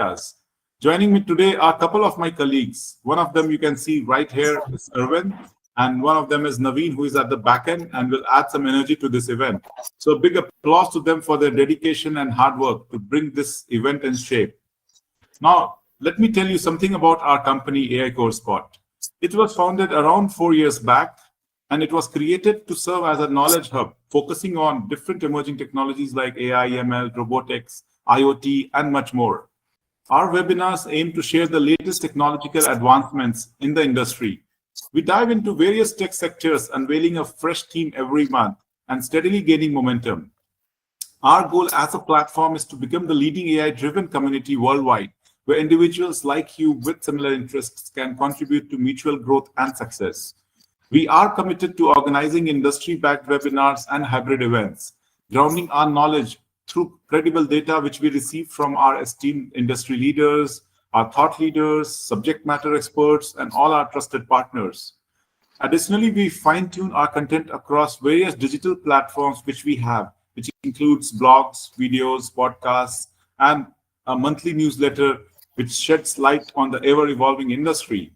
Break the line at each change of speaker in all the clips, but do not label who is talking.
areas. Joining me today are a couple of my colleagues. One of them you can see right here is Erwin, and one of them is Naveen, who is at the back end and will add some energy to this event. So big applause to them for their dedication and hard work to bring this event in shape. Now, let me tell you something about our company, AI Core Spot. It was founded around 4 years back, and it was created to serve as a knowledge hub, focusing on different emerging technologies like AI, ML, robotics, IoT, and much more. Our webinars aim to share the latest technological advancements in the industry. We dive into various tech sectors, unveiling a fresh theme every month and steadily gaining momentum. Our goal as a platform is to become the leading AI-driven community worldwide, where individuals like you with similar interests can contribute to mutual growth and success. We are committed to organizing industry-backed webinars and hybrid events, grounding our knowledge through credible data which we receive from our esteemed industry leaders, our thought leaders, subject matter experts, and all our trusted partners. Additionally, we fine-tune our content across various digital platforms which we have, which includes blogs, videos, podcasts, and a monthly newsletter which sheds light on the ever-evolving industry.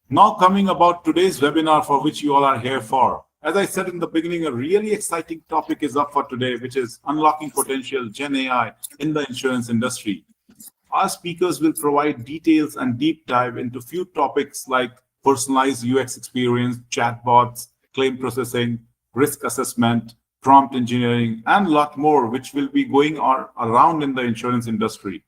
Now coming about today's webinar for which you all are here for. As I said in the beginning, a really exciting topic is up for today, which is unlocking potential Gen AI in the insurance industry. Our speakers will provide details and deep dive into few topics like personalized UX experience, chatbots, claim processing, risk assessment, prompt engineering, and a lot more, which will be going on around in the insurance industry.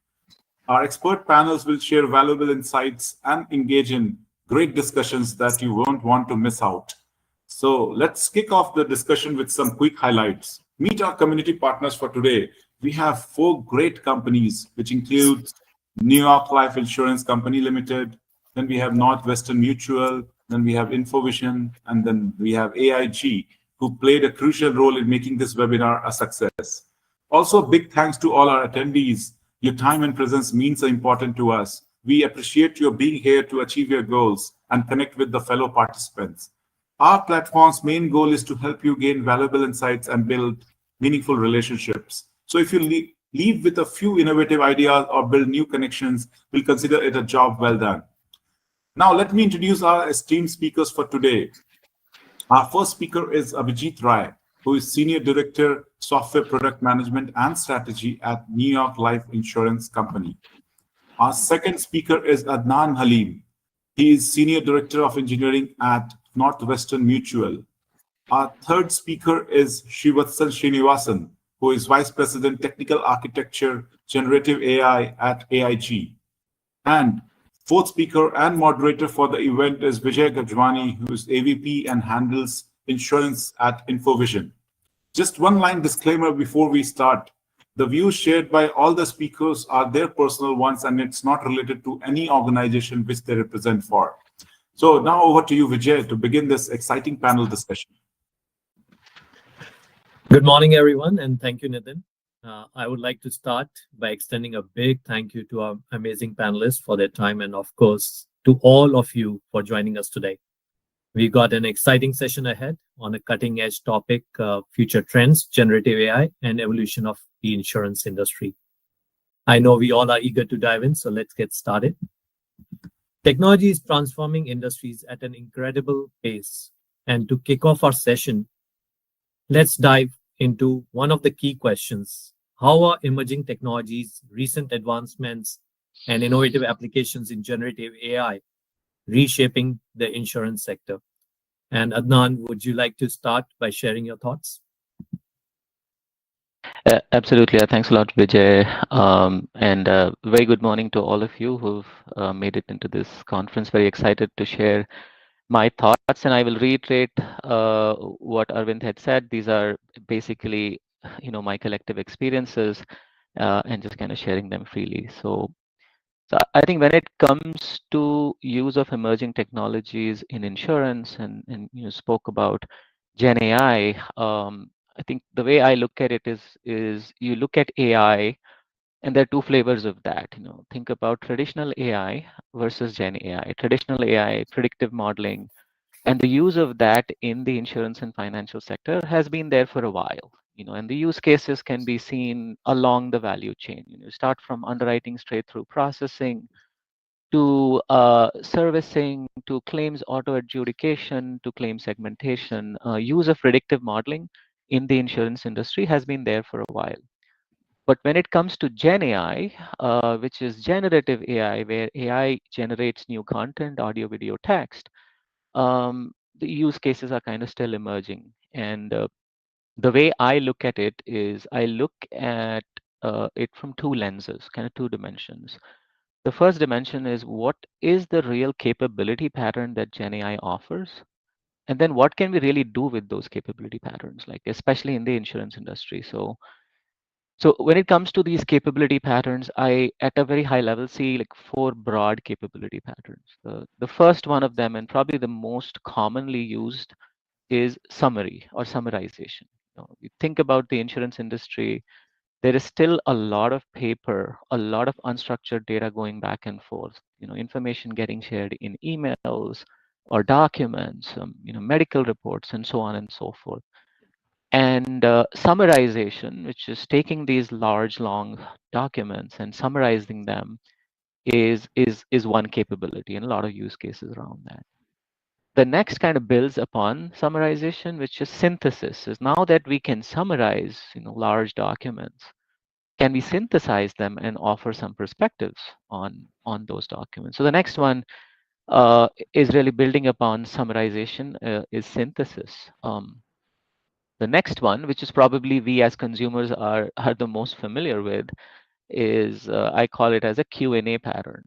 Our expert panels will share valuable insights and engage in great discussions that you won't want to miss out. So let's kick off the discussion with some quick highlights. Meet our community partners for today. We have 4 great companies, which include New York Life Insurance Company Limited, then we have Northwestern Mutual, then we have InfoVision, and then we have AIG, who played a crucial role in making this webinar a success. Also, big thanks to all our attendees. Your time and presence means important to us. We appreciate your being here to achieve your goals and connect with the fellow participants. Our platform's main goal is to help you gain valuable insights and build meaningful relationships. So if you leave with a few innovative ideas or build new connections, we'll consider it a job well done. Now, let me introduce our esteemed speakers for today. Our first speaker is Abhijit Rai, who is Senior Director, Software Product Management and Strategy at New York Life Insurance Company. Our second speaker is Adnan Halim. He is Senior Director of Engineering at Northwestern Mutual. Our third speaker is Srivatsan Srinivasan, who is Vice President Technical Architecture, Generative AI at AIG. And fourth speaker and moderator for the event is Vijay Gajwani, who is AVP and handles insurance at InfoVision. Just one line disclaimer before we start. The views shared by all the speakers are their personal ones, and it's not related to any organization which they represent for. So now over to you, Vijay, to begin this exciting panel discussion.
Good morning, everyone, and thank you, Nitin. I would like to start by extending a big thank you to our amazing panelists for their time and, of course, to all of you for joining us today. We've got an exciting session ahead on a cutting-edge topic, future trends, generative AI, and evolution of the insurance industry. I know we all are eager to dive in, so let's get started. Technology is transforming industries at an incredible pace. And to kick off our session, let's dive into one of the key questions. How are emerging technologies, recent advancements, and innovative applications in generative AI reshaping the insurance sector? And Adnan, would you like to start by sharing your thoughts?
Absolutely. Thanks a lot, Vijay. And very good morning to all of you who've made it into this conference. Very excited to share my thoughts, and I will reiterate what Arvind had said. These are basically, my collective experiences and just kind of sharing them freely. So I think when it comes to use of emerging technologies in insurance, and you spoke about Gen AI, I think the way I look at it is you look at AI, and there are 2 flavors of that. Think about traditional AI versus Gen AI. Traditional AI, predictive modeling, and the use of that in the insurance and financial sector has been there for a while. and the use cases can be seen along the value chain. Start from underwriting straight through processing to servicing to claims auto adjudication to claim segmentation. Use of predictive modeling in the insurance industry has been there for a while. But when it comes to Gen AI, which is generative AI, where AI generates new content, audio, video, text, the use cases are kind of still emerging. And the way I look at it is I look at it from two lenses, kind of two dimensions. The first dimension is what is the real capability pattern that Gen AI offers? And then what can we really do with those capability patterns, like especially in the insurance industry? So when it comes to these capability patterns, I, at a very high level, see like four broad capability patterns. The first one of them, and probably the most commonly used, is summary or summarization. You think about the insurance industry, there is still a lot of paper, a lot of unstructured data going back and forth. Information getting shared in emails or documents, medical reports, and so on and so forth. And summarization, which is taking these large, long documents and summarizing them, is one capability, and a lot of use cases around that. The next kind of builds upon summarization, which is synthesis. Is now that we can summarize, large documents, can we synthesize them and offer some perspectives on those documents? So the next one is really building upon summarization, is synthesis. The next one, which is probably we as consumers are the most familiar with, is I call it as a Q&A pattern.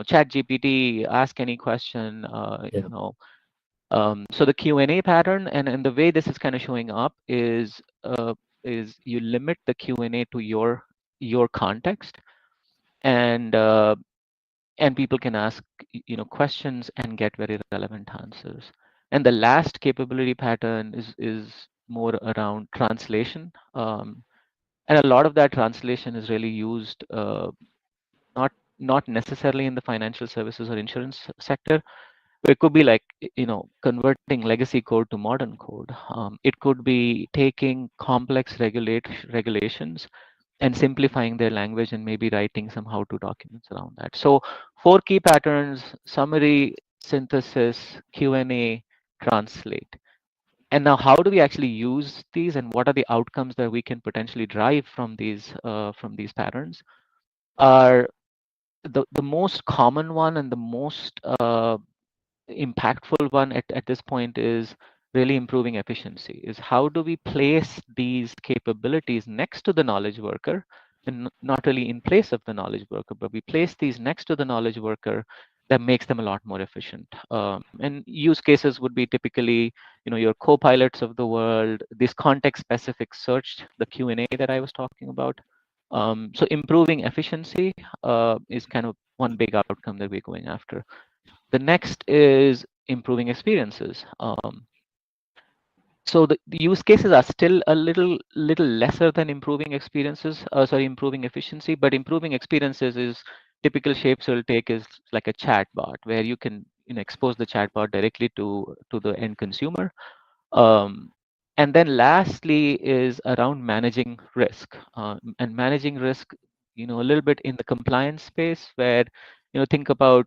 Chat GPT, ask any question,
Yeah.
so the Q&A pattern, and the way this is kind of showing up is you limit the Q&A to your context, and people can ask questions and get very relevant answers. And the last capability pattern is more around translation, and a lot of that translation is really used not not necessarily in the financial services or insurance sector. It could be like, converting legacy code to modern code. It could be taking complex regulations and simplifying their language and maybe writing some how-to documents around that. So four key patterns: summary, synthesis, Q&A, translate. And now how do we actually use these, and what are the outcomes that we can potentially drive from these patterns? Are the most common one and the most impactful one at this point is really improving efficiency. Is how do we place these capabilities next to the knowledge worker, and not really in place of the knowledge worker, but we place these next to the knowledge worker that makes them a lot more efficient. And use cases would be typically, your co-pilots of the world, this context-specific search, the Q&A that I was talking about. So improving efficiency is kind of one big outcome that we're going after. The next is improving experiences. So the use cases are still a little lesser than improving experiences, improving efficiency, but improving experiences is typical shapes will take is like a chat bot where you can expose the chat bot directly to the end consumer. And then lastly is around managing risk, and managing risk, a little bit in the compliance space where, think about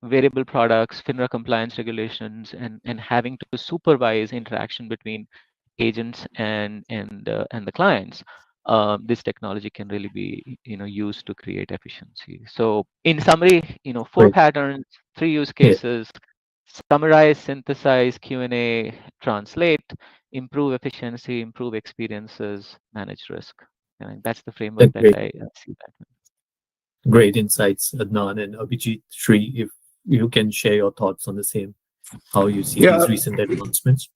variable products, FINRA compliance regulations, and having to supervise interaction between agents and the clients. This technology can really be used to create efficiency. So in summary, four
Great.
patterns, three use
Yeah.
cases: summarize, synthesize, Q&A, translate, improve efficiency, improve experiences, manage risk. And that's the framework
That's
that
great.
I see that.
Great insights, Adnan and Abhijit. Sri, if you can share your thoughts on the same, how you see
Yeah,
these recent advancements.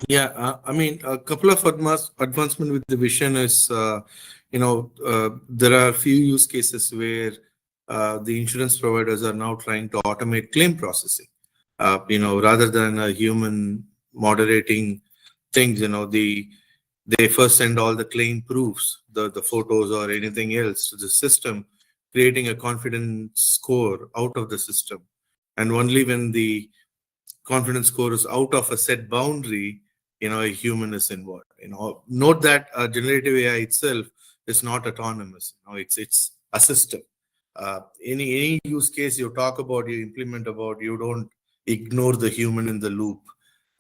yeah. I mean, a couple of advancement with the vision is, there are a few use cases where the insurance providers are now trying to automate claim processing. Rather than a human moderating things, they first send all the claim proofs, the photos or anything else to the system, creating a confidence score out of the system. And only when the confidence score is out of a set boundary, a human is involved. Note that generative AI itself is not autonomous. It's assistive. Any use case you talk about, you implement about, you don't ignore the human in the loop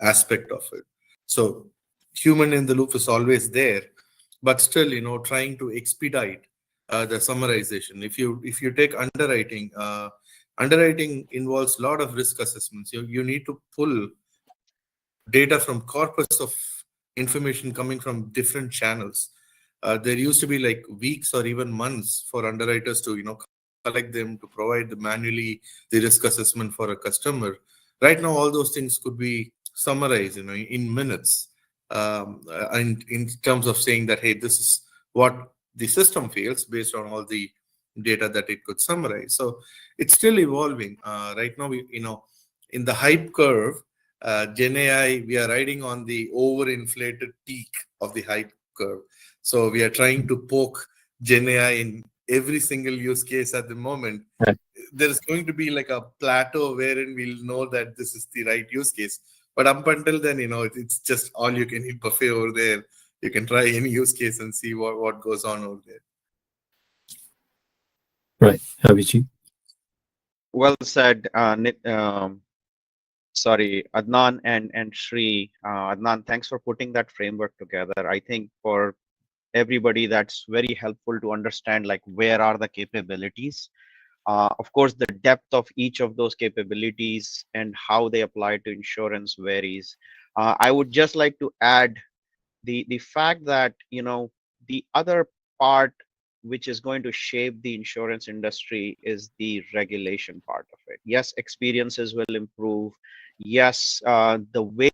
aspect of it. So human in the loop is always there, but still, trying to expedite the summarization. If you take underwriting, underwriting involves a lot of risk assessments. You need to pull data from corpus of information coming from different channels. There used to be like weeks or even months for underwriters to collect them, to provide manually the risk assessment for a customer. Right now, all those things could be summarized in minutes, and in terms of saying that, hey, this is what the system feels based on all the data that it could summarize. So it's still evolving. Right now, in the hype curve, GenAI, we are riding on the overinflated peak of the hype curve. So we are trying to poke GenAI in every single use case at the moment.
Right.
There's going to be like a plateau wherein we'll know that this is the right use case. But up until then, it's just all you can eat buffet over there. You can try any use case and see what goes on over there.
Right, Abhijit.
Well said, sorry, Adnan and Shri. Adnan, thanks for putting that framework together. I think for everybody, that's very helpful to understand, like, where are the capabilities. Of course, the depth of each of those capabilities and how they apply to insurance varies. I would just like to add the fact that the other part which is going to shape the insurance industry is the regulation part of it. Yes, experiences will improve. Yes, the way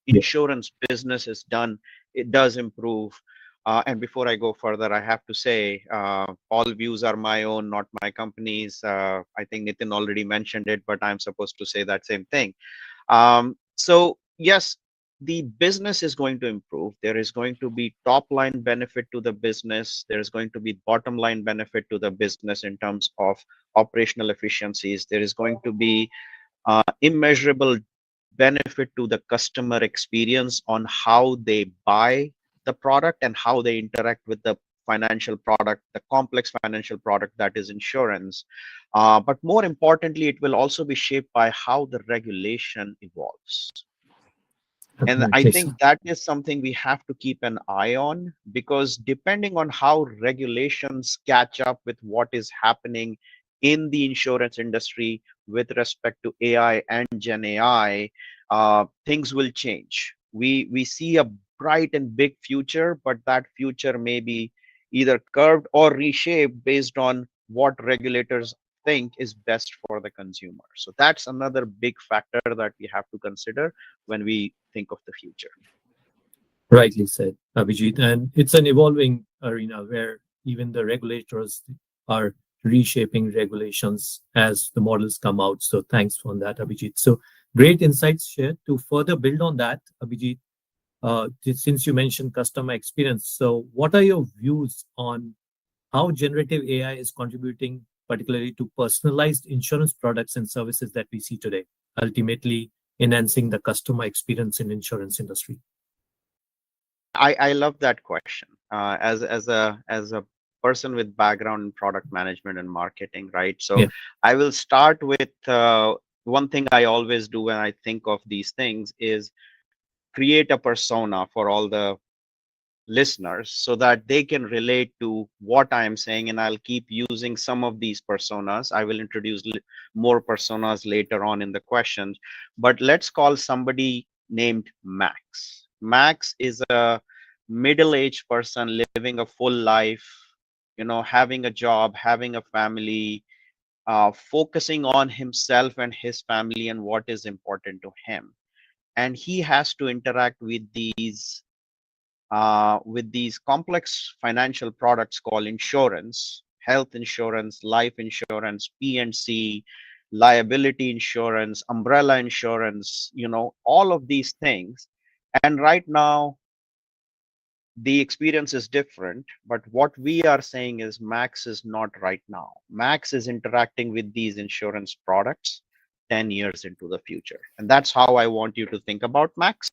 insurance business is done, it does improve. And before I go further, I have to say, all views are my own, not my company's. I think Nitin already mentioned it, but I'm supposed to say that same thing. So yes, the business is going to improve. There is going to be top line benefit to the business. There is going to be bottom line benefit to the business in terms of operational efficiencies. There is going to be immeasurable benefit to the customer experience on how they buy the product and how they interact with the financial product, the complex financial product that is insurance. But more importantly, it will also be shaped by how the regulation evolves. And I
Definitely.
think that is something we have to keep an eye on, because depending on how regulations catch up with what is happening in the insurance industry with respect to AI and Gen AI, things will change. We see a bright and big future, but that future may be either curved or reshaped based on what regulators think is best for the consumer. So that's another big factor that we have to consider when we think of the future.
Rightly said, Abhijit. And it's an evolving arena where even the regulators are reshaping regulations as the models come out. So thanks for that, Abhijit. So great insights shared. To further build on that, Abhijit, since you mentioned customer experience, so what are your views on how generative AI is contributing particularly to personalized insurance products and services that we see today, ultimately enhancing the customer experience in insurance industry?
I love that question. As a person with background in product management and marketing, right? So
Yeah.
I will start with one thing I always do when I think of these things is create a persona for all the listeners so that they can relate to what I'm saying, and I'll keep using some of these personas. I will introduce more personas later on in the questions, but let's call somebody named Max. Max is a middle-aged person living a full life, having a job, having a family, focusing on himself and his family and what is important to him. And he has to interact with these complex financial products called insurance, health insurance, life insurance, P&C, liability insurance, umbrella insurance, all of these things. And right now, the experience is different, but what we are saying is Max is not right now. Max is interacting with these insurance products 10 years into the future. And that's how I want you to think about Max.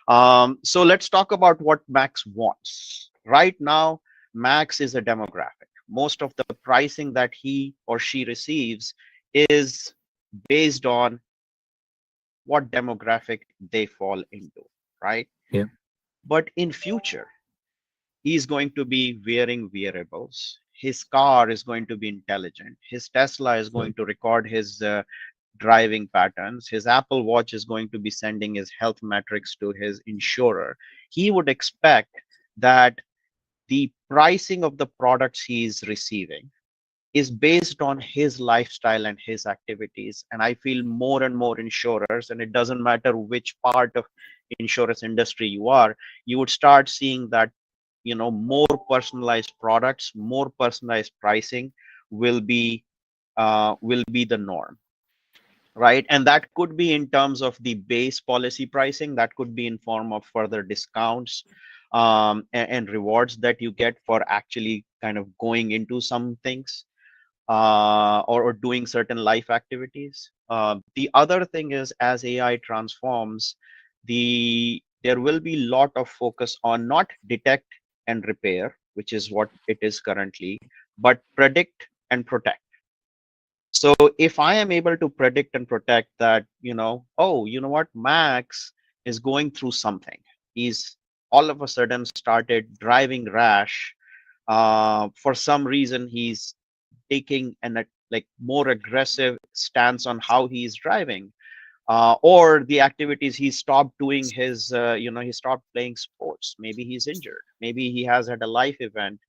So let's talk about what Max wants. Right now, Max is a demographic. Most of the pricing that he or she receives is based on what demographic they fall into, right?
Yeah.
But in future, he's going to be wearing wearables. His car is going to be intelligent. His Tesla is going to record his driving patterns. His Apple Watch is going to be sending his health metrics to his insurer. He would expect that the pricing of the products he's receiving is based on his lifestyle and his activities. And I feel more and more insurers, and it doesn't matter which part of insurance industry you are, you would start seeing that, you know, more personalized products, more personalized pricing will be the norm, right? And that could be in terms of the base policy pricing, that could be in form of further discounts and rewards that you get for actually kind of going into some things or doing certain life activities. The other thing is, as AI transforms, there will be a lot of focus on not detect and repair, which is what it is currently, but predict and protect. So if I am able to predict and protect that, you know, oh, you know what, Max is going through something. He's all of a sudden started driving rash. For some reason, he's taking an like more aggressive stance on how he's driving, or the activities he stopped doing his, you know, he stopped playing sports. Maybe he's injured. Maybe he has had a life event.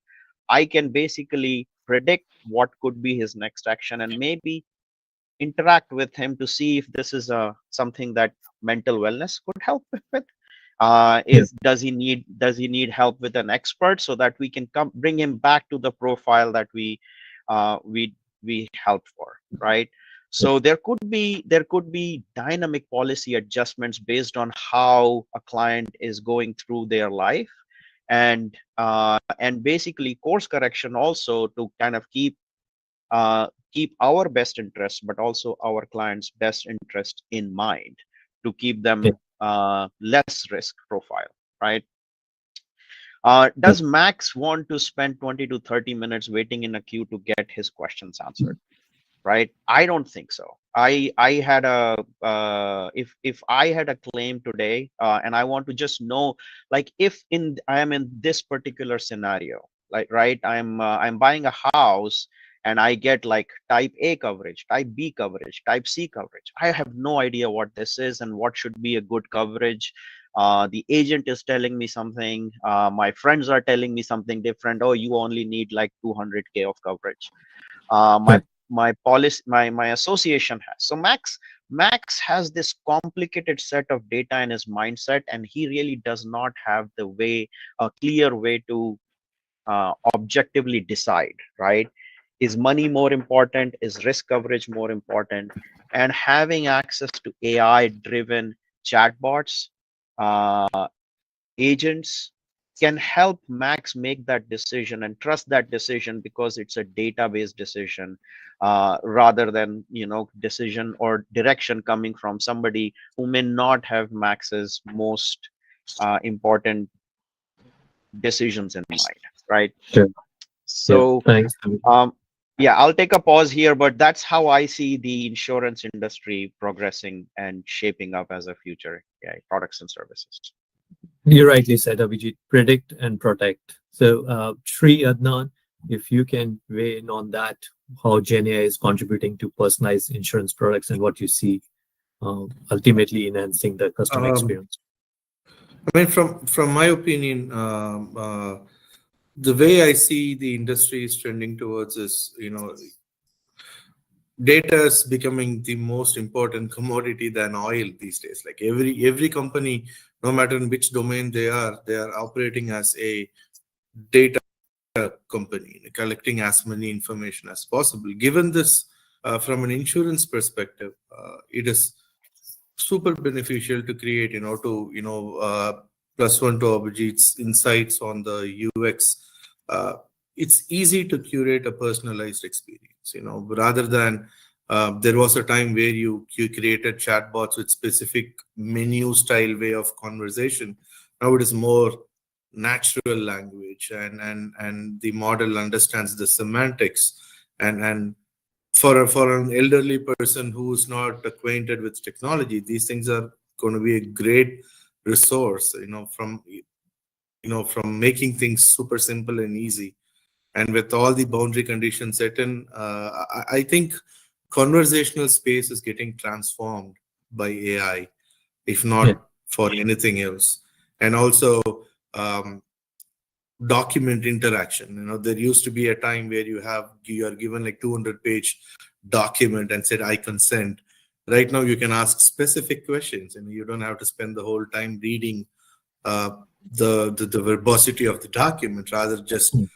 I can basically predict what could be his next action and maybe interact with him to see if this is something that mental wellness could help with. Is does he need help with an expert so that we can bring him back to the profile that we helped for, right? So there could be dynamic policy adjustments based on how a client is going through their life, and basically course correction also to kind of keep our best interest, but also our clients' best interest in mind, to keep them less risk profile, right? Does Max want to spend 20 to 30 minutes waiting in a queue to get his questions answered? Right? I don't think so. I had a if I had a claim today, and I want to just know, like, if I am in this particular scenario, like, right, I'm buying a house and I get like type A coverage, type B coverage, type C coverage. I have no idea what this is and what should be a good coverage. The agent is telling me something. My friends are telling me something different. Oh, you only need like 200K of coverage. My policy, my association has. So Max has this complicated set of data in his mindset, and he really does not have a clear way to objectively decide, right? Is money more important? Is risk coverage more important? And having access to AI driven chatbots, agents, can help Max make that decision and trust that decision, because it's a database decision, rather than, you know, decision or direction coming from somebody who may not have Max's most important decisions in mind, right?
Sure.
So
Thanks.
yeah, I'll take a pause here, but that's how I see the insurance industry progressing and shaping up as a future products and services.
You rightly said, Abhijit, predict and protect. So, Sri, Adnan, if you can weigh in on that, how GenAI is contributing to personalized insurance products and what you see ultimately enhancing the customer experience.
I mean, from my opinion, the way I see the industry is trending towards is, you know, data is becoming the most important commodity than oil these days. Like every company, no matter in which domain they are operating as a data company, collecting as many information as possible. Given this, from an insurance perspective, it is super beneficial to create, plus one to Abhijit's insights on the UX. It's easy to curate a personalized experience, rather than There was a time where you created chatbots with specific menu style way of conversation. Now it is more natural language, and the model understands the semantics. And for an elderly person who's not acquainted with technology, these things are going to be a great resource, from making things super simple and easy. And with all the boundary conditions set in, I think conversational space is getting transformed by AI, if
Yeah.
not for anything else. And also, um, document interaction. There used to be a time where you are given like 200-page document and said, I consent. Right now, you can ask specific questions, and you don't have to spend the whole time reading uh, the verbosity of the document. Rather, just
Mm.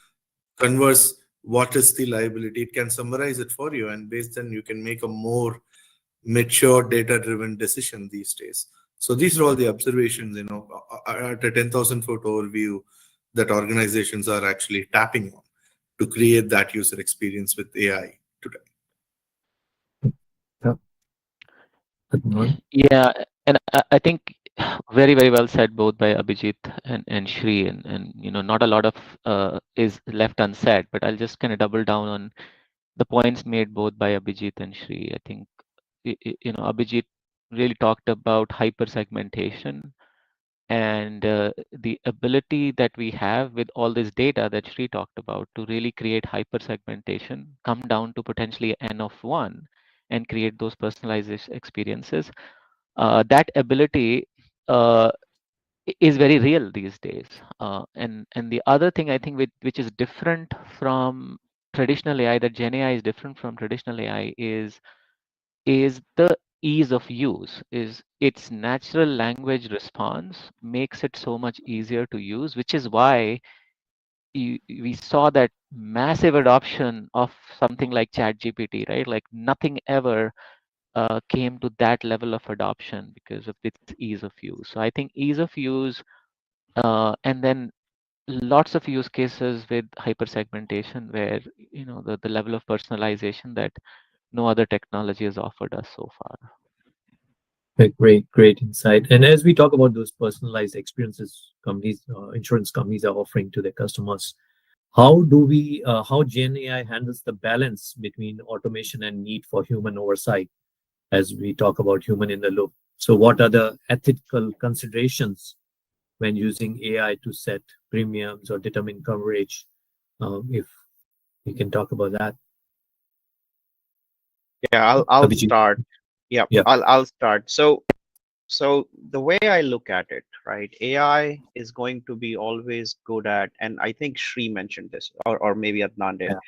converse what is the liability. It can summarize it for you, and based on you can make a more mature data-driven decision these days. So these are all the observations, at a 10,000-foot overview that organizations are actually tapping on to create that user experience with AI today.
Adnan?
Yeah, and I think very, very well said both by Abhijit and Shri, and not a lot of is left unsaid, but I'll just kind of double down on the points made both by Abhijit and Shri. I think Abhijit really talked about hyper segmentation and the ability that we have with all this data that Shri talked about to really create hyper segmentation, come down to potentially n of 1 and create those personalized experiences. That ability is very real these days. And the other thing I think which is different from traditional AI, that GenAI is different from traditional AI, is the ease of use. Is its natural language response makes it so much easier to use, which is why we saw that massive adoption of something like ChatGPT, right? Like nothing ever came to that level of adoption because of its ease of use. So I think ease of use, and then lots of use cases with hypersegmentation where the level of personalization that no other technology has offered us so far.
A great insight. And as we talk about those personalized experiences insurance companies are offering to their customers, how Gen AI handles the balance between automation and need for human oversight as we talk about human in the loop? So what are the ethical considerations when using AI to set premiums or determine coverage? If we can talk about that.
Yeah, I'll
Abhijit.
start. Yeah,
Yeah.
I'll start. So the way I look at it, right, AI is going to be always good at, and I think Shri mentioned this, or maybe Adnan did,
Yeah.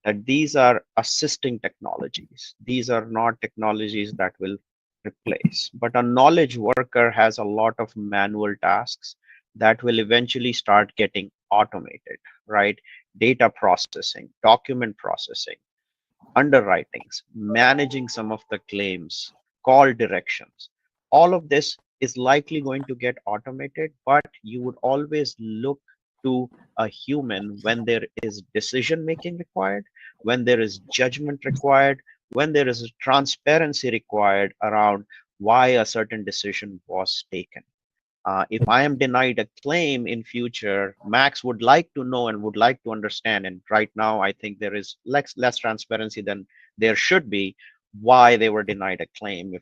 that these are assisting technologies. These are not technologies that will replace. But a knowledge worker has a lot of manual tasks that will eventually start getting automated, right? Data processing, document processing, underwritings, managing some of the claims, call directions. All of this is likely going to get automated, but you would always look to a human when there is decision making required, when there is judgment required, when there is transparency required around why a certain decision was taken. If I am denied a claim in future, Max would like to know and would like to understand. And right now, I think there is less transparency than there should be why they were denied a claim.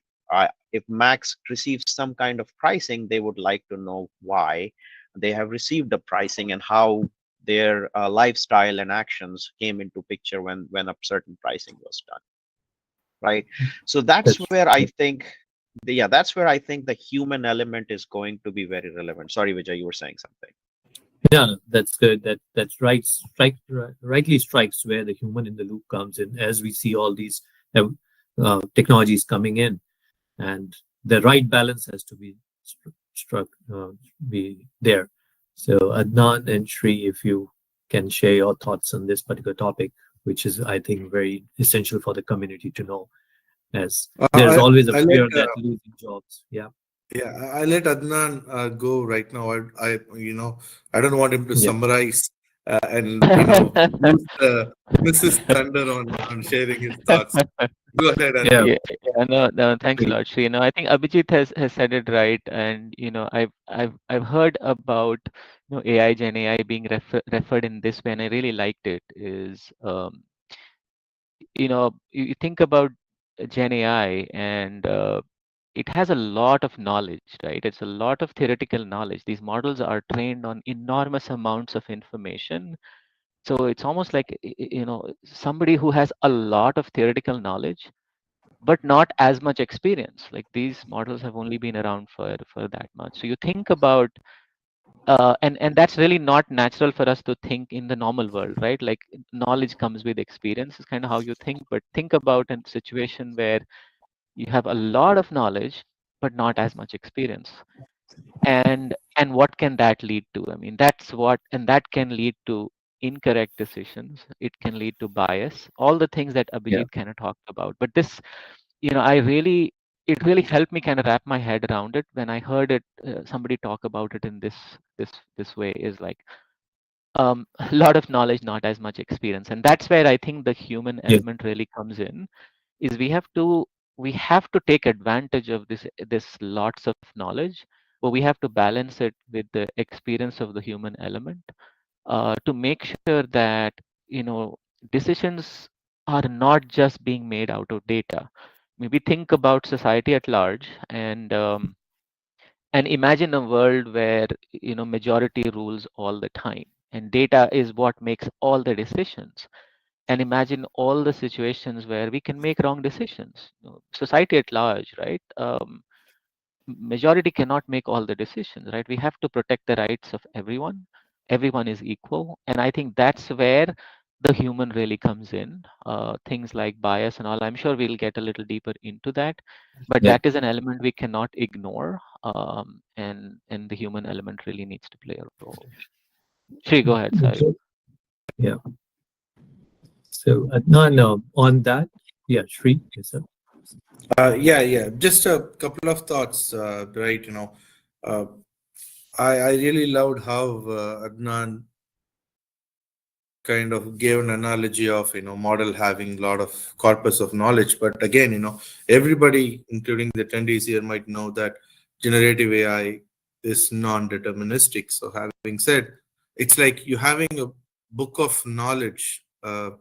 If Max receives some kind of pricing, they would like to know why they have received the pricing and how their lifestyle and actions came into picture when a certain pricing was done. Right. So that's
That's
where I think that's where I think the human element is going to be very relevant. Sorry, Vijay, you were saying something.
Yeah, that's good. That's rightly strikes where the human in the loop comes in as we see all these technologies coming in, and the right balance has to be struck, be there. So Adnan and Shri, if you can share your thoughts on this particular topic, which is I think very essential for the community to know, as there's always a
I
fear
let
that losing jobs. Yeah.
I let Adnan go right now. I don't want him to
Yeah.
summarize and miss his thunder on sharing his thoughts. Go ahead,
Yeah.
Anand.
No, thanks a
Great.
lot, Shri. I think Abhijit has said it right, and I've heard about AI, Gen AI being referred in this way, and I really liked it. Is you think about Gen AI, and it has a lot of knowledge, right? It's a lot of theoretical knowledge. These models are trained on enormous amounts of information, so it's almost like somebody who has a lot of theoretical knowledge but not as much experience. Like these models have only been around for that much. So you think about and that's really not natural for us to think in the normal world, right? Like knowledge comes with experience is kind of how you think. But think about a situation where you have a lot of knowledge but not as much experience, and what can that lead to? I mean, that can lead to incorrect decisions. It can lead to bias, all the things that
Yeah.
Abhijit kind of talked about. But this, it really helped me kind of wrap my head around it when I heard it, somebody talk about it in this way, is like a lot of knowledge, not as much experience. And that's where I think the human
Yeah.
element really comes in, is we have to take advantage of this lots of knowledge, but we have to balance it with the experience of the human element, to make sure that decisions are not just being made out of data. Maybe think about society at large, and imagine a world where majority rules all the time, and data is what makes all the decisions. And imagine all the situations where we can make wrong decisions. Society at large, right? Majority cannot make all the decisions, right? We have to protect the rights of everyone. Everyone is equal, and I think that's where the human really comes in. Things like bias and all, I'm sure we'll get a little deeper into that, but
Yeah.
that is an element we cannot ignore, and the human element really needs to play a role. Shri, go ahead. Sorry.
Yeah. So, no, on that, yeah, Shri, yes, sir.
Yeah. Just a couple of thoughts, right? Uh, I really loved how Adnan kind of gave an analogy of model having a lot of corpus of knowledge. But again, everybody, including the attendees here, might know that generative AI is non-deterministic. So having said, it's like you having a book of knowledge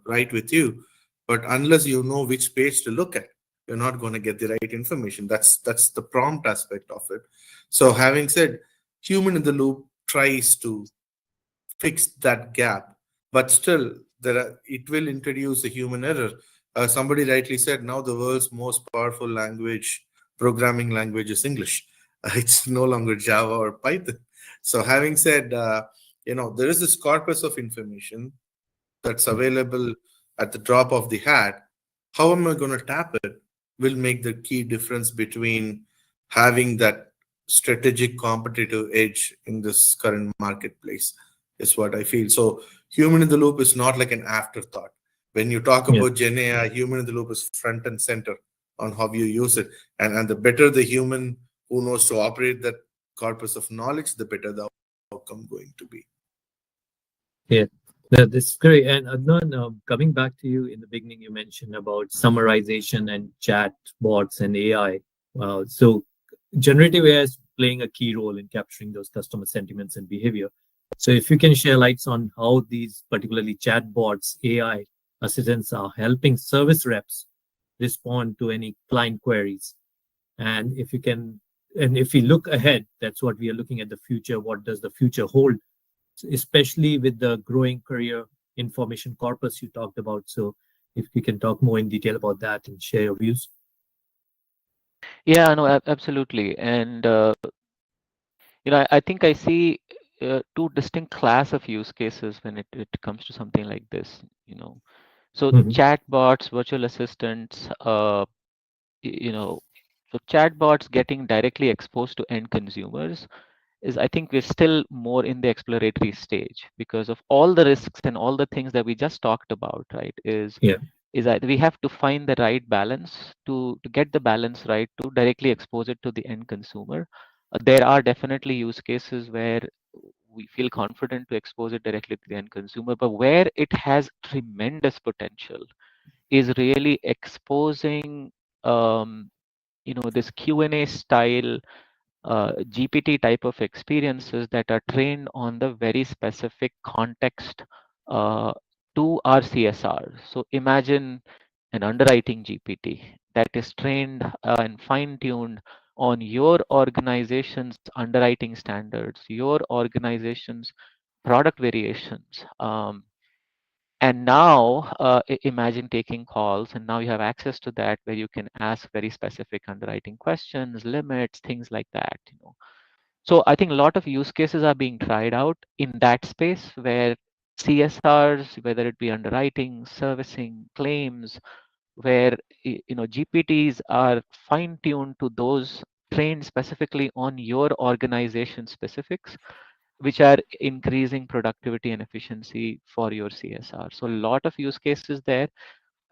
right with you, but unless you know which page to look at, you're not going to get the right information. That's the prompt aspect of it. So having said, human in the loop tries to fix that gap, but still it will introduce a human error. Somebody rightly said, now the world's most powerful programming language is English. It's no longer Java or Python. So having said, there is this corpus of information that's available at the drop of the hat. How am I going to tap it will make the key difference between having that strategic competitive edge in this current marketplace, is what I feel. So human in the loop is not like an afterthought. When you talk
Yeah.
about Gen AI, human in the loop is front and center on how you use it. And the better the human who knows to operate that corpus of knowledge, the better the outcome going to be.
Yeah. That's great. And Adnan, coming back to you in the beginning, you mentioned about summarization and chat bots and AI. So generative AI is playing a key role in capturing those customer sentiments and behavior. So if you can share lights on how these particularly chatbots, AI assistants are helping service reps respond to any client queries. And if you can, and if we look ahead, that's what we are looking at the future. What does the future hold, especially with the growing career information corpus you talked about? So if we can talk more in detail about that and share your views.
Yeah, no, absolutely. And I think I see two distinct class of use cases when it comes to something like this. So
Mhm.
chatbots, virtual assistants, so chatbots getting directly exposed to end consumers is, I think we're still more in the exploratory stage because of all the risks and all the things that we just talked about, right?
Yeah.
Is that we have to find the right balance to get the balance right to directly expose it to the end consumer. There are definitely use cases where we feel confident to expose it directly to the end consumer. But where it has tremendous potential is really exposing, this Q&A style GPT type of experiences that are trained on the very specific context uh, to our CSR. So imagine an underwriting GPT that is trained and fine-tuned on your organization's underwriting standards, your organization's product variations. And now imagine taking calls, and now you have access to that where you can ask very specific underwriting questions, limits, things like that. So I think a lot of use cases are being tried out in that space where CSRs, whether it be underwriting, servicing, claims, where GPTs are fine-tuned to those trained specifically on your organization specifics, which are increasing productivity and efficiency for your CSR. So a lot of use cases there.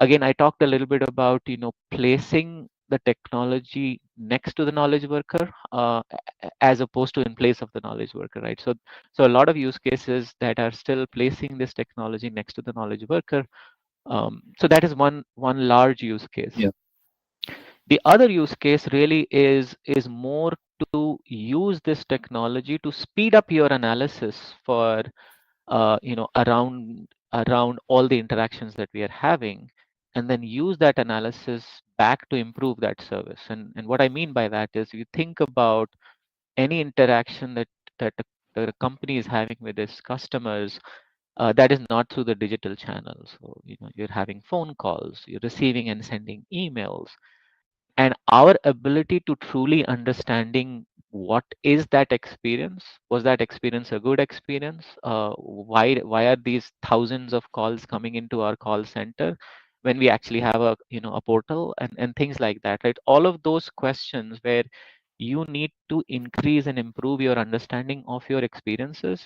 Again, I talked a little bit about placing the technology next to the knowledge worker as opposed to in place of the knowledge worker, right? So a lot of use cases that are still placing this technology next to the knowledge worker. So that is one large use case.
Yeah.
The other use case really is more to use this technology to speed up your analysis for around all the interactions that we are having, and then use that analysis back to improve that service. And what I mean by that is, you think about any interaction that the company is having with its customers, that is not through the digital channels. So you're having phone calls, you're receiving and sending emails, and our ability to truly understanding what is that experience. Was that experience a good experience? Why are these thousands of calls coming into our call center when we actually have a portal, and things like that, right? All of those questions where you need to increase and improve your understanding of your experiences,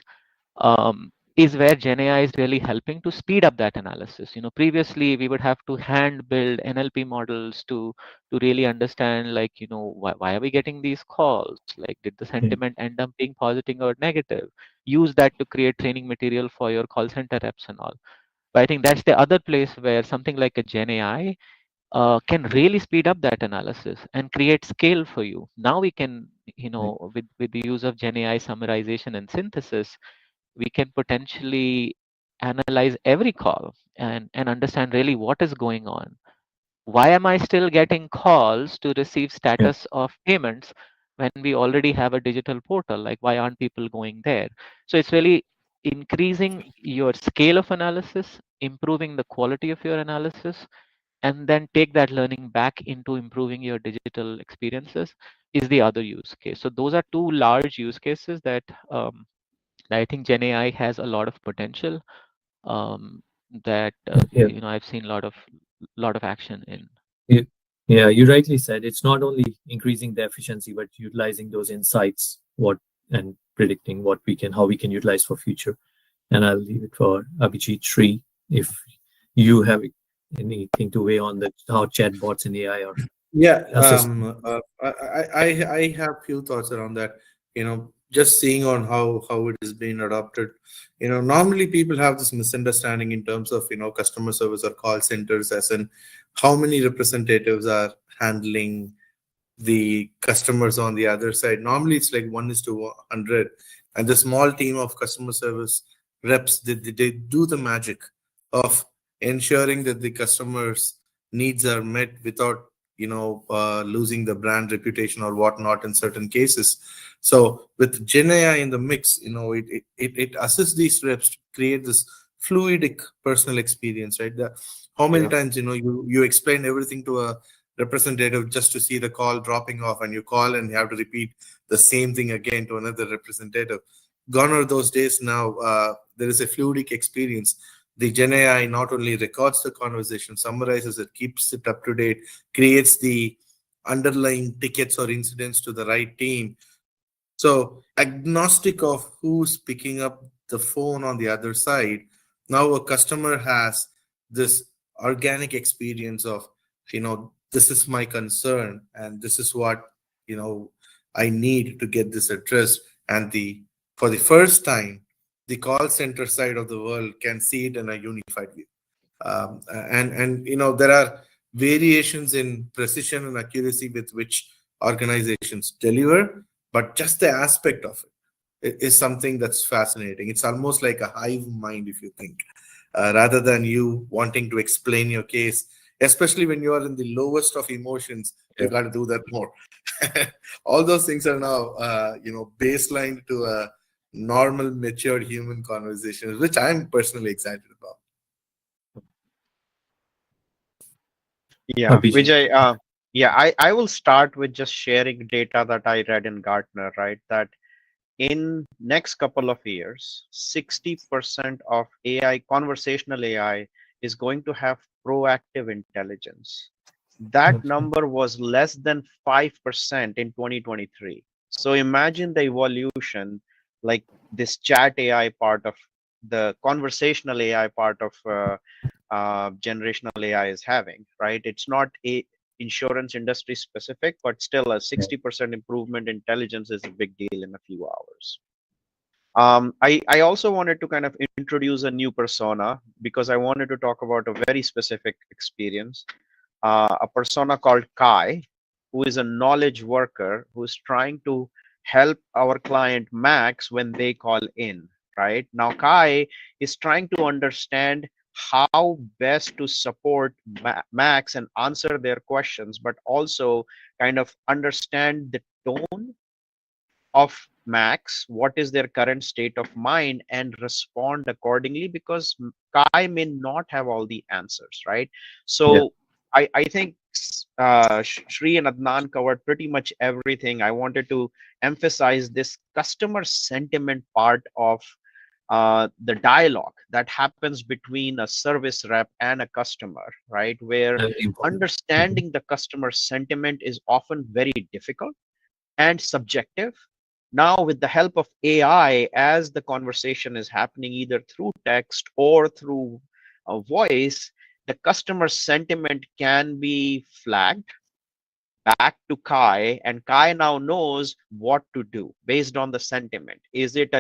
is where GenAI is really helping to speed up that analysis. Previously we would have to hand build NLP models to really understand, like, why are we getting these calls? Like, did the sentiment end up being positive or negative? Use that to create training material for your call center reps and all. But I think that's the other place where something like a GenAI can really speed up that analysis and create scale for you. Now we can, with the use of GenAI summarization and synthesis, we can potentially analyze every call and understand really what is going on. Why am I still getting calls to receive
Yeah.
status of payments when we already have a digital portal? Like, why aren't people going there? So it's really increasing your scale of analysis, improving the quality of your analysis, and then take that learning back into improving your digital experiences is the other use case. So those are two large use cases that I think GenAI has a lot of potential, that
Yeah.
I've seen a lot of action in.
Yeah, yeah, you rightly said it's not only increasing the efficiency, but utilizing those insights, what and predicting what we can, how we can utilize for future. And I'll leave it for Abhijit Sri if you have anything to weigh on that, how chatbots and AI are
Yeah,
assisting.
I have few thoughts around that. Just seeing on how it is being adopted. Normally people have this misunderstanding in terms of customer service or call centers, as in how many representatives are handling the customers on the other side. Normally it's like 1:100, and the small team of customer service reps, they do the magic of ensuring that the customers needs are met without losing the brand reputation or whatnot in certain cases. So with Gen AI in the mix, it assists these reps to create this fluidic personal experience, right? How many
Yeah.
times you explain everything to a representative just to see the call dropping off, and you call and you have to repeat the same thing again to another representative. Gone are those days now. There is a fluidic experience. The Gen AI not only records the conversation, summarizes it, keeps it up to date, creates the underlying tickets or incidents to the right team. So agnostic of who's picking up the phone on the other side, now a customer has this organic experience of, this is my concern and this is what, I need to get this addressed. And the for the first time, the call center side of the world can see it in a unified view. And there are variations in precision and accuracy with which organizations deliver, but just the aspect of it is something that's fascinating. It's almost like a hive mind, if you think, rather than you wanting to explain your case, especially when you are in the lowest of emotions. You got to do that more. All those things are now baseline to a normal matured human conversations, which I'm personally excited about.
Yeah,
Abhijit.
Vijay, yeah, I will start with just sharing data that I read in Gartner, right? That in next couple of years, 60% of AI, conversational AI, is going to have proactive intelligence. That
Okay.
number was less than 5% in 2023. So imagine the evolution, like this chat AI part of the conversational AI part of generational AI is having, right? It's not a insurance industry specific, but still a 60% improvement in intelligence is a big deal in a few hours. I also wanted to kind of introduce a new persona because I wanted to talk about a very specific experience, a persona called Kai, who is a knowledge worker who is trying to help our client Max when they call in, right? Now, Kai is trying to understand how best to support Max and answer their questions, but also kind of understand the tone of Max, what is their current state of mind, and respond accordingly because Kai may not have all the answers, right?
Yeah.
So I think Shri and Adnan covered pretty much everything. I wanted to emphasize this customer sentiment part of the dialogue that happens between a service rep and a customer, right? Where
Very important.
understanding the customer sentiment is often very difficult and subjective. Now, with the help of AI, as the conversation is happening either through text or through a voice, the customer sentiment can be flagged back to Kai, and Kai now knows what to do based on the sentiment. Is it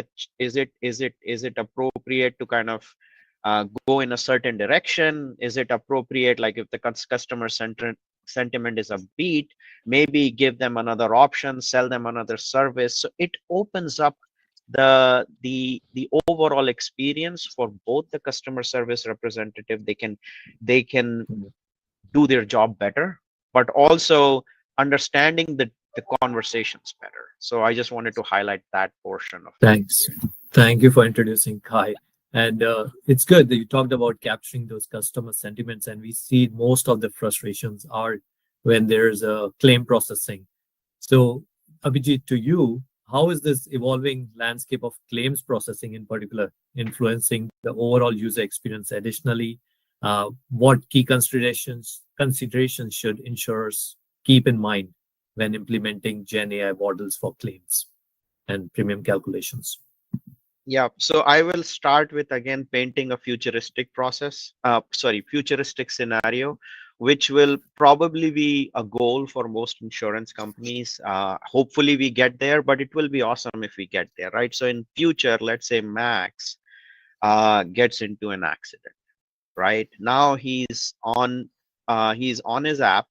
appropriate to kind of go in a certain direction? Is it appropriate, like if the customer sentiment is upbeat, maybe give them another option, sell them another service. So it opens up the overall experience for both the customer service representative. They can do their job better, but also understanding the conversations better. So I just wanted to highlight that portion of it.
Thanks. Thank you for introducing Kai. And it's good that you talked about capturing those customer sentiments. And we see most of the frustrations are when there's a claim processing. So, Abhijit, to you, how is this evolving landscape of claims processing in particular influencing the overall user experience? Additionally, what key considerations should insurers keep in mind when implementing Gen AI models for claims and premium calculations?
Yeah, so I will start with again painting a futuristic futuristic scenario, which will probably be a goal for most insurance companies. Hopefully we get there, but it will be awesome if we get there, right? So in future, let's say Max gets into an accident, right? Now he's on his app.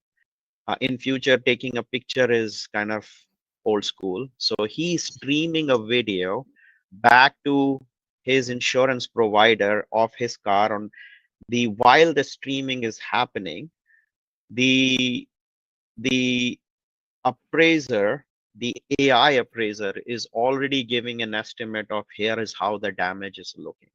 In future, taking a picture is kind of old school. So he's streaming a video back to his insurance provider of his car on the while the streaming is happening, the the appraiser, the AI appraiser is already giving an estimate of here is how the damage is looking,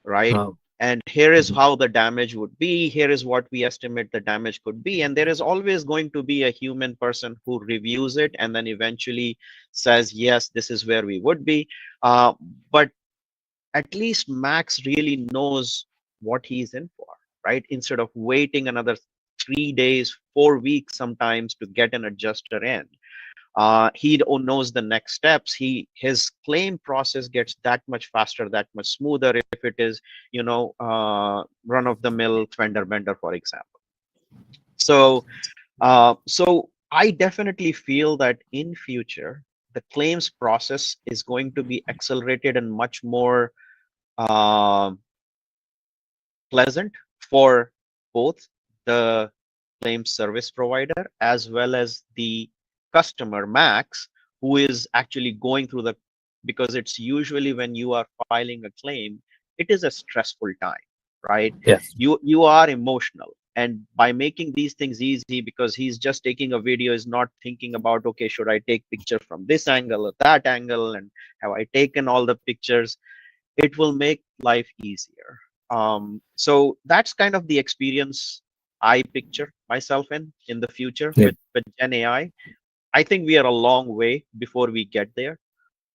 right?
Wow.
And here is how the damage would be, here is what we estimate the damage could be, and there is always going to be a human person who reviews it and then eventually says, yes, this is where we would be. But at least Max really knows what he's in for, right? Instead of waiting another 3 days, 4 weeks sometimes to get an adjuster in. He knows the next steps. His claim process gets that much faster, that much smoother if it is, run of the mill fender bender, for example. So I definitely feel that in future the claims process is going to be accelerated and much more um pleasant for both the claims service provider as well as the customer Max, who is actually going through the, because it's usually when you are filing a claim, it is a stressful time, right?
Yes.
You are emotional, and by making these things easy, because he's just taking a video, is not thinking about, okay, should I take picture from this angle or that angle, and have I taken all the pictures? It will make life easier. So that's kind of the experience I picture myself in the future with Gen AI. I think we are a long way before we get there.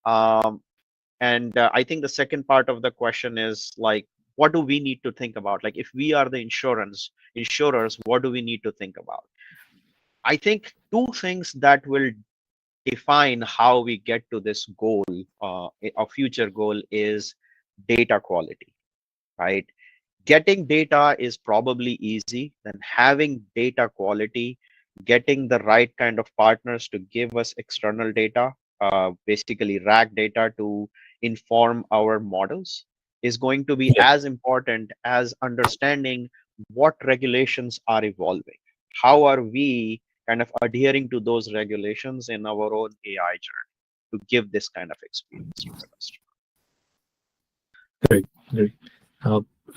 And I think the second part of the question is like, what do we need to think about? Like, if we are the insurers, what do we need to think about? I think two things that will define how we get to this goal, a future goal, is data quality, right? Getting data is probably easy, then having data quality, getting the right kind of partners to give us external data, basically RAG data to inform our models, is going to be as important as understanding what regulations are evolving. How are we kind of adhering to those regulations in our own AI journey to give this kind of experience to the customer?
Great, great.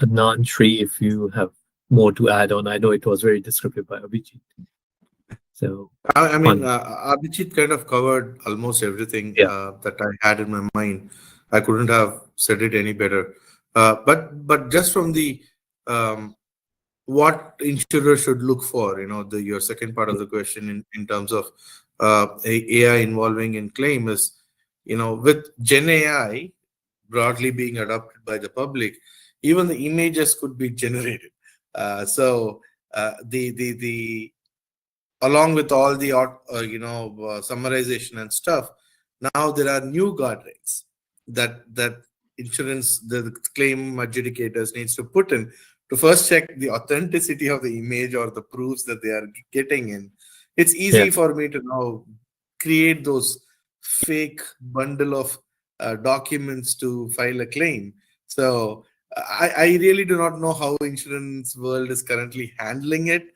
Adnan, Shri, if you have more to add on, I know it was very descriptive by Abhijit. So,
I mean, Abhijit kind of covered almost everything that I had in my mind. I couldn't have said it any better. But just from the what insurers should look for, your second part of the question in terms of AI involving in claim is, with Gen AI broadly being adopted by the public, even the images could be generated. So the along with all the summarization and stuff, now there are new guardrails that insurance, the claim adjudicators needs to put in to first check the authenticity of the image or the proofs that they are getting in. It's easy for me to now create those fake bundle of documents to file a claim. So I really do not know how insurance world is currently handling it,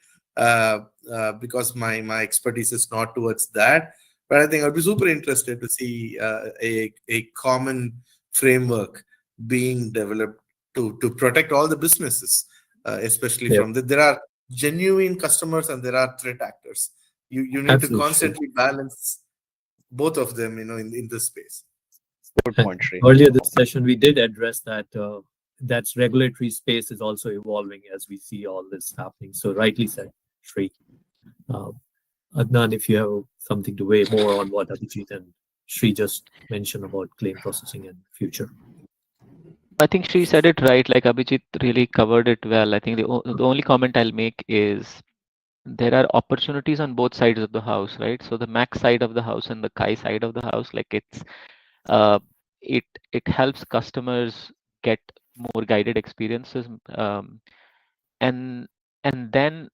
because my expertise is not towards that. But I think I'd be super interested to see a common framework being developed to protect all the businesses, especially from there are genuine customers and there are threat actors. You need to constantly balance both of them, in this space.
Good point, Shri.
Earlier this session, we did address that that's regulatory space is also evolving as we see all this happening. So rightly said, Shri. Adnan, if you have something to weigh more on what Abhijit and Shri just mentioned about claim processing and future.
I think she said it right. Like Abhijit really covered it well. I think the only comment I'll make is there are opportunities on both sides of the house, right? So the Mac side of the house and the Kai side of the house, like it helps customers get more guided experiences, and then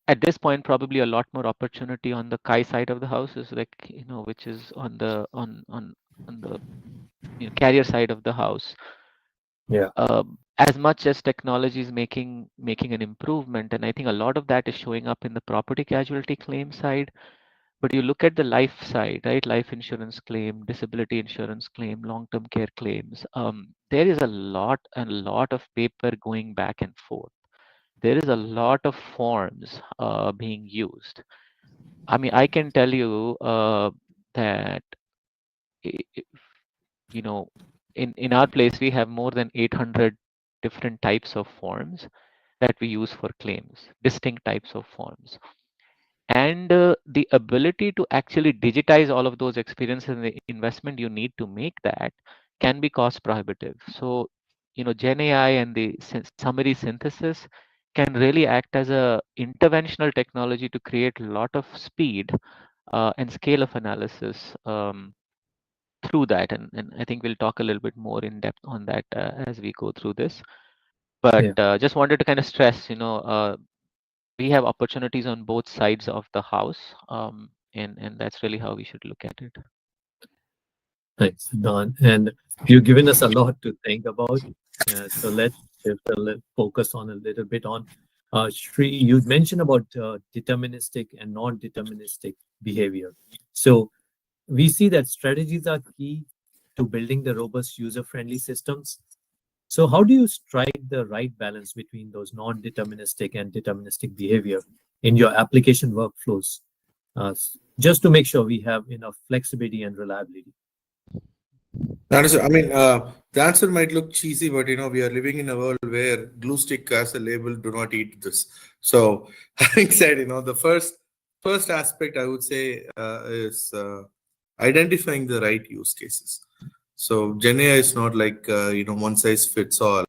at this point probably a lot more opportunity on the Kai side of the house is like, which is on the carrier side of the house. As much as technology is making an improvement, and I think a lot of that is showing up in the property casualty claim side, but you look at the life side, right? Life insurance claim, disability insurance claim, long-term care claims. There is a lot of paper going back and forth. There is a lot of forms being used. I mean, I can tell you that in our place we have more than 800 different types of forms that we use for claims, distinct types of forms. And the ability to actually digitize all of those experiences and the investment you need to make that can be cost prohibitive. So, Gen AI and the summary synthesis can really act as a interventional technology to create a lot of speed and scale of analysis through that. And I think we'll talk a little bit more in depth on that as we go through this. But just wanted to kind of stress, we have opportunities on both sides of the house, and that's really how we should look at it.
Thanks, Don. And you've given us a lot to think about. So let's shift a little, focus on a little bit on Shri. You mentioned about deterministic and non-deterministic behavior. So we see that strategies are key to building the robust user-friendly systems. So how do you strike the right balance between those non-deterministic and deterministic behavior in your application workflows, just to make sure we have enough flexibility and reliability?
That is, I mean, the answer might look cheesy, but we are living in a world where glue stick has a label, do not eat this. So having said, the first aspect I would say is identifying the right use cases. So GenAI is not like, one size fits all.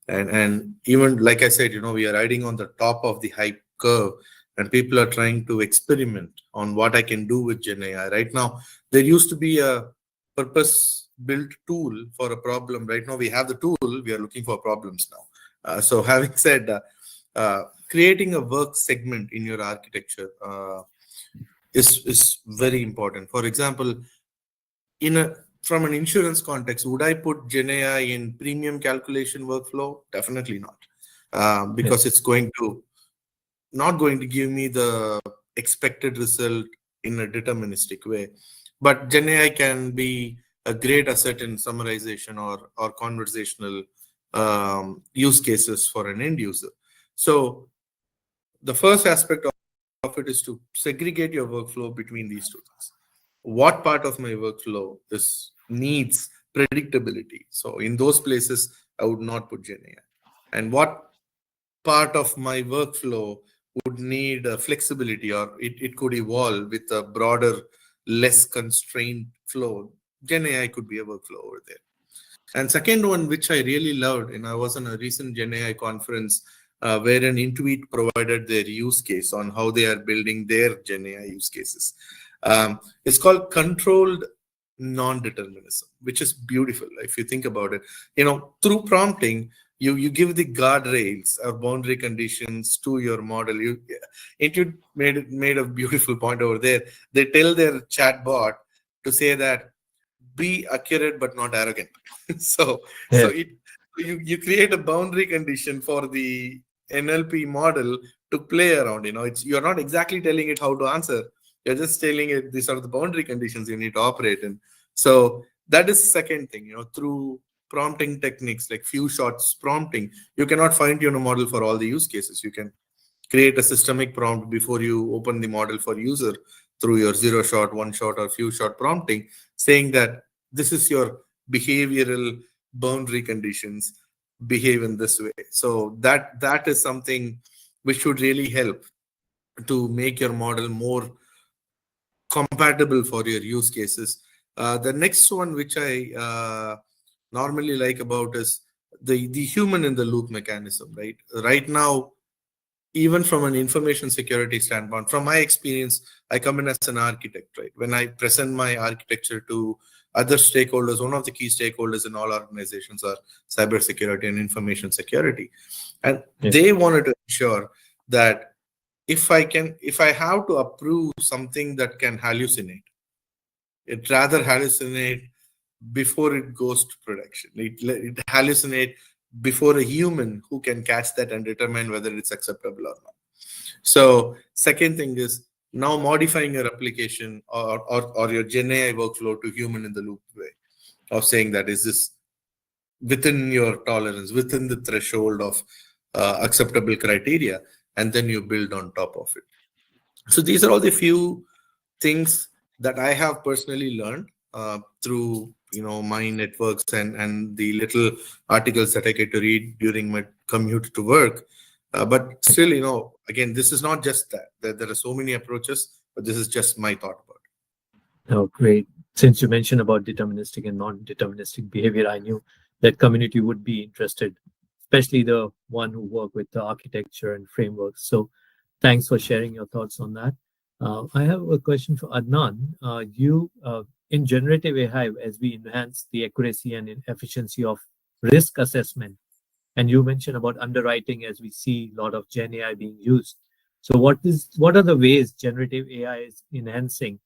And even like I said, we are riding on the top of the hype curve and people are trying to experiment on what I can do with GenAI. Right now, there used to be a purpose-built tool for a problem. Right now, we have the tool. We are looking for problems now. So having said, creating a work segment in your architecture is very important. For example, from an insurance context, would I put GenAI in premium calculation workflow? Definitely not, because it's not going to give me the expected result in a deterministic way. But GenAI can be a great asset in summarization or conversational use cases for an end user. So the first aspect of it is to segregate your workflow between these two things. What part of my workflow needs predictability? So in those places, I would not put GenAI. And what part of my workflow would need flexibility, or it could evolve with a broader, less constrained flow? GenAI could be a workflow over there. And second one, which I really loved, and I was on a recent GenAI conference where an Intuit provided their use case on how they are building their GenAI use cases. It's called controlled non-determinism, which is beautiful if you think about it. Through prompting, you give the guardrails or boundary conditions to your model. Intuit made a beautiful point over there. They tell their chatbot to say that be accurate but not arrogant. so you create a boundary condition for the NLP model to play around. You're not exactly telling it how to answer. You're just telling it these are the boundary conditions you need to operate in. So that is the second thing. Through prompting techniques like few shots prompting, you cannot fine-tune a model for all the use cases. You can create a systemic prompt before you open the model for user through your 0-shot, 1-shot, or few-shot prompting, saying that this is your behavioral boundary conditions, behave in this way. So that is something which should really help to make your model more compatible for your use cases. The next one, which I normally like about, is the human in the loop mechanism. Right now, even from an information security standpoint, from my experience, I come in as an architect. When I present my architecture to other stakeholders, one of the key stakeholders in all organizations are cybersecurity and information security, and they wanted to ensure that if I have to approve something that can hallucinate, it rather hallucinate before it goes to production. It hallucinate before a human who can catch that and determine whether it's acceptable or not. So second thing is now modifying your application or your GenAI workflow to human in the loop way of saying that is this within your tolerance, within the threshold of acceptable criteria, and then you build on top of it. So these are all the few things that I have personally learned through my networks and the little articles that I get to read during my commute to work. But still, again, this is not just that. There are so many approaches, but this is just my thought about it.
Oh, great. Since you mentioned about deterministic and non-deterministic behavior, I knew that community would be interested, especially the one who work with the architecture and frameworks. So thanks for sharing your thoughts on that. I have a question for Adnan. In generative AI, as we enhance the accuracy and efficiency of risk assessment, and you mentioned about underwriting as we see a lot of Gen AI being used. So what are the ways generative AI is enhancing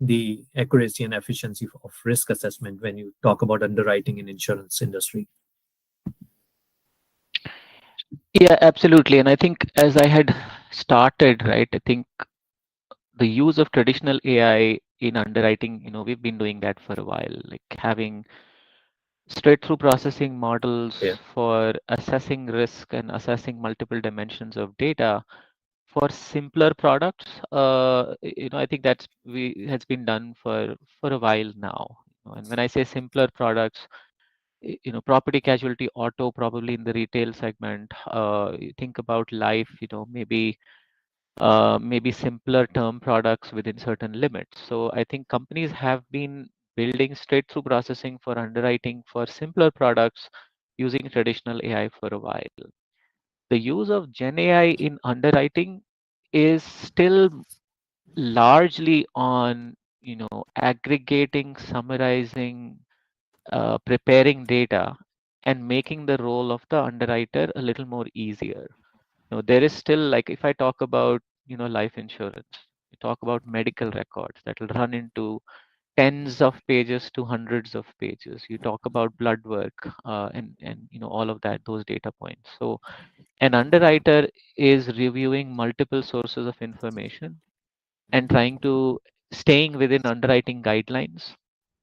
the accuracy and efficiency of risk assessment when you talk about underwriting in insurance industry?
Yeah, absolutely. And I think as I had started, right, I think the use of traditional AI in underwriting, we've been doing that for a while, like having straight through processing
Yeah.
models for assessing risk and assessing multiple dimensions of data for simpler products. I think that's we has been done for a while now. And when I say simpler products, property casualty auto probably in the retail segment. You think about life, maybe simpler term products within certain limits. So I think companies have been building straight through processing for underwriting for simpler products using traditional AI for a while. The use of Gen AI in underwriting is still largely on aggregating, summarizing, preparing data, and making the role of the underwriter a little more easier. There is still, like, if I talk about life insurance, you talk about medical records that will run into tens of pages to hundreds of pages. You talk about blood work, and all of that, those data points. So an underwriter is reviewing multiple sources of information and trying to staying within underwriting guidelines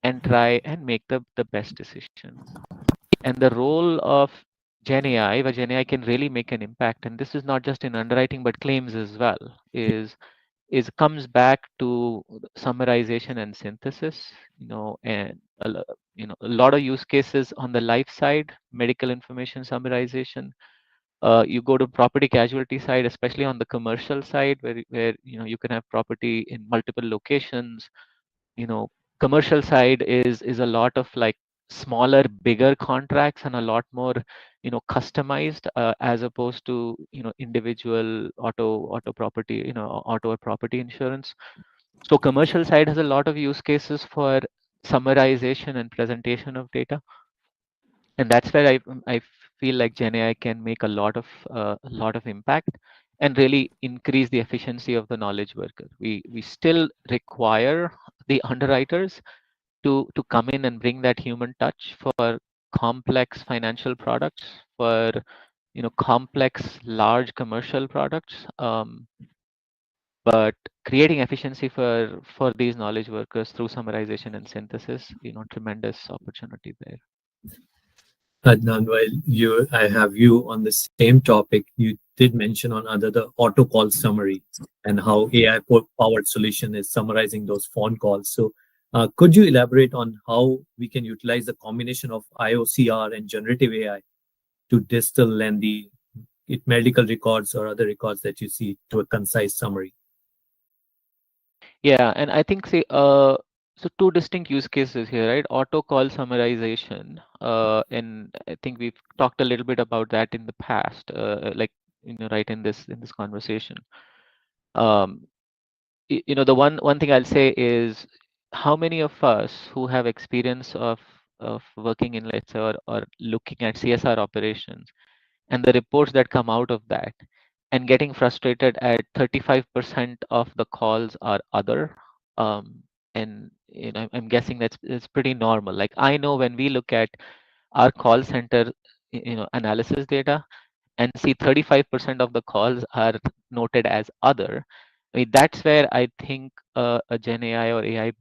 and try and make the best decision. And the role of Gen AI, where Gen AI can really make an impact, and this is not just in underwriting but claims as well, is comes back to summarization and synthesis. And a lot of use cases on the life side, medical information summarization. You go to property casualty side, especially on the commercial side, where you can have property in multiple locations. you know Commercial side is a lot of like smaller bigger contracts and a lot more customized, as opposed to individual auto property, auto or property insurance. So commercial side has a lot of use cases for summarization and presentation of data, and that's where I feel like Gen AI can make a lot of impact and really increase the efficiency of the knowledge worker. We still require the underwriters to come in and bring that human touch for complex financial products, for complex large commercial products. But creating efficiency for these knowledge workers through summarization and synthesis, tremendous opportunity there.
Adnan, while I have you on the same topic, you did mention on other the auto call summary and how AI powered solution is summarizing those phone calls. So, could you elaborate on how we can utilize the combination of IOCR and generative AI to distill lengthy medical records or other records that you see to a concise summary?
Yeah, and I think so two distinct use cases here, right? Auto call summarization, and I think we've talked a little bit about that in the past, like right in this conversation. Um, the one thing I'll say is how many of us who have experience of working in, let's say, or looking at CSR operations and the reports that come out of that, and getting frustrated at 35% of the calls are other. And I'm guessing it's pretty normal. Like, I know when we look at our call center analysis data and see 35% of the calls are noted as other. I mean, that's where I think a Gen AI or AI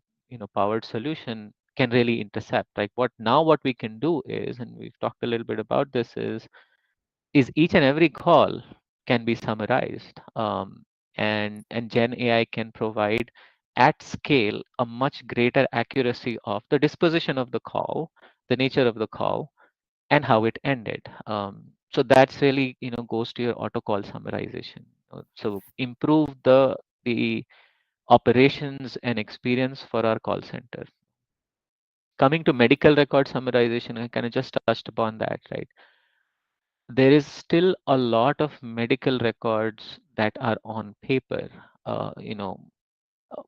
powered solution can really intercept. Like, what we can do is, and we've talked a little bit about this, is each and every call can be summarized, and Gen AI can provide at scale a much greater accuracy of the disposition of the call, the nature of the call, and how it ended. So that's really goes to your auto call summarization. So improve the operations and experience for our call center. Coming to medical record summarization, I kind of just touched upon that, right? There is still a lot of medical records that are on paper, uh, you know, uh,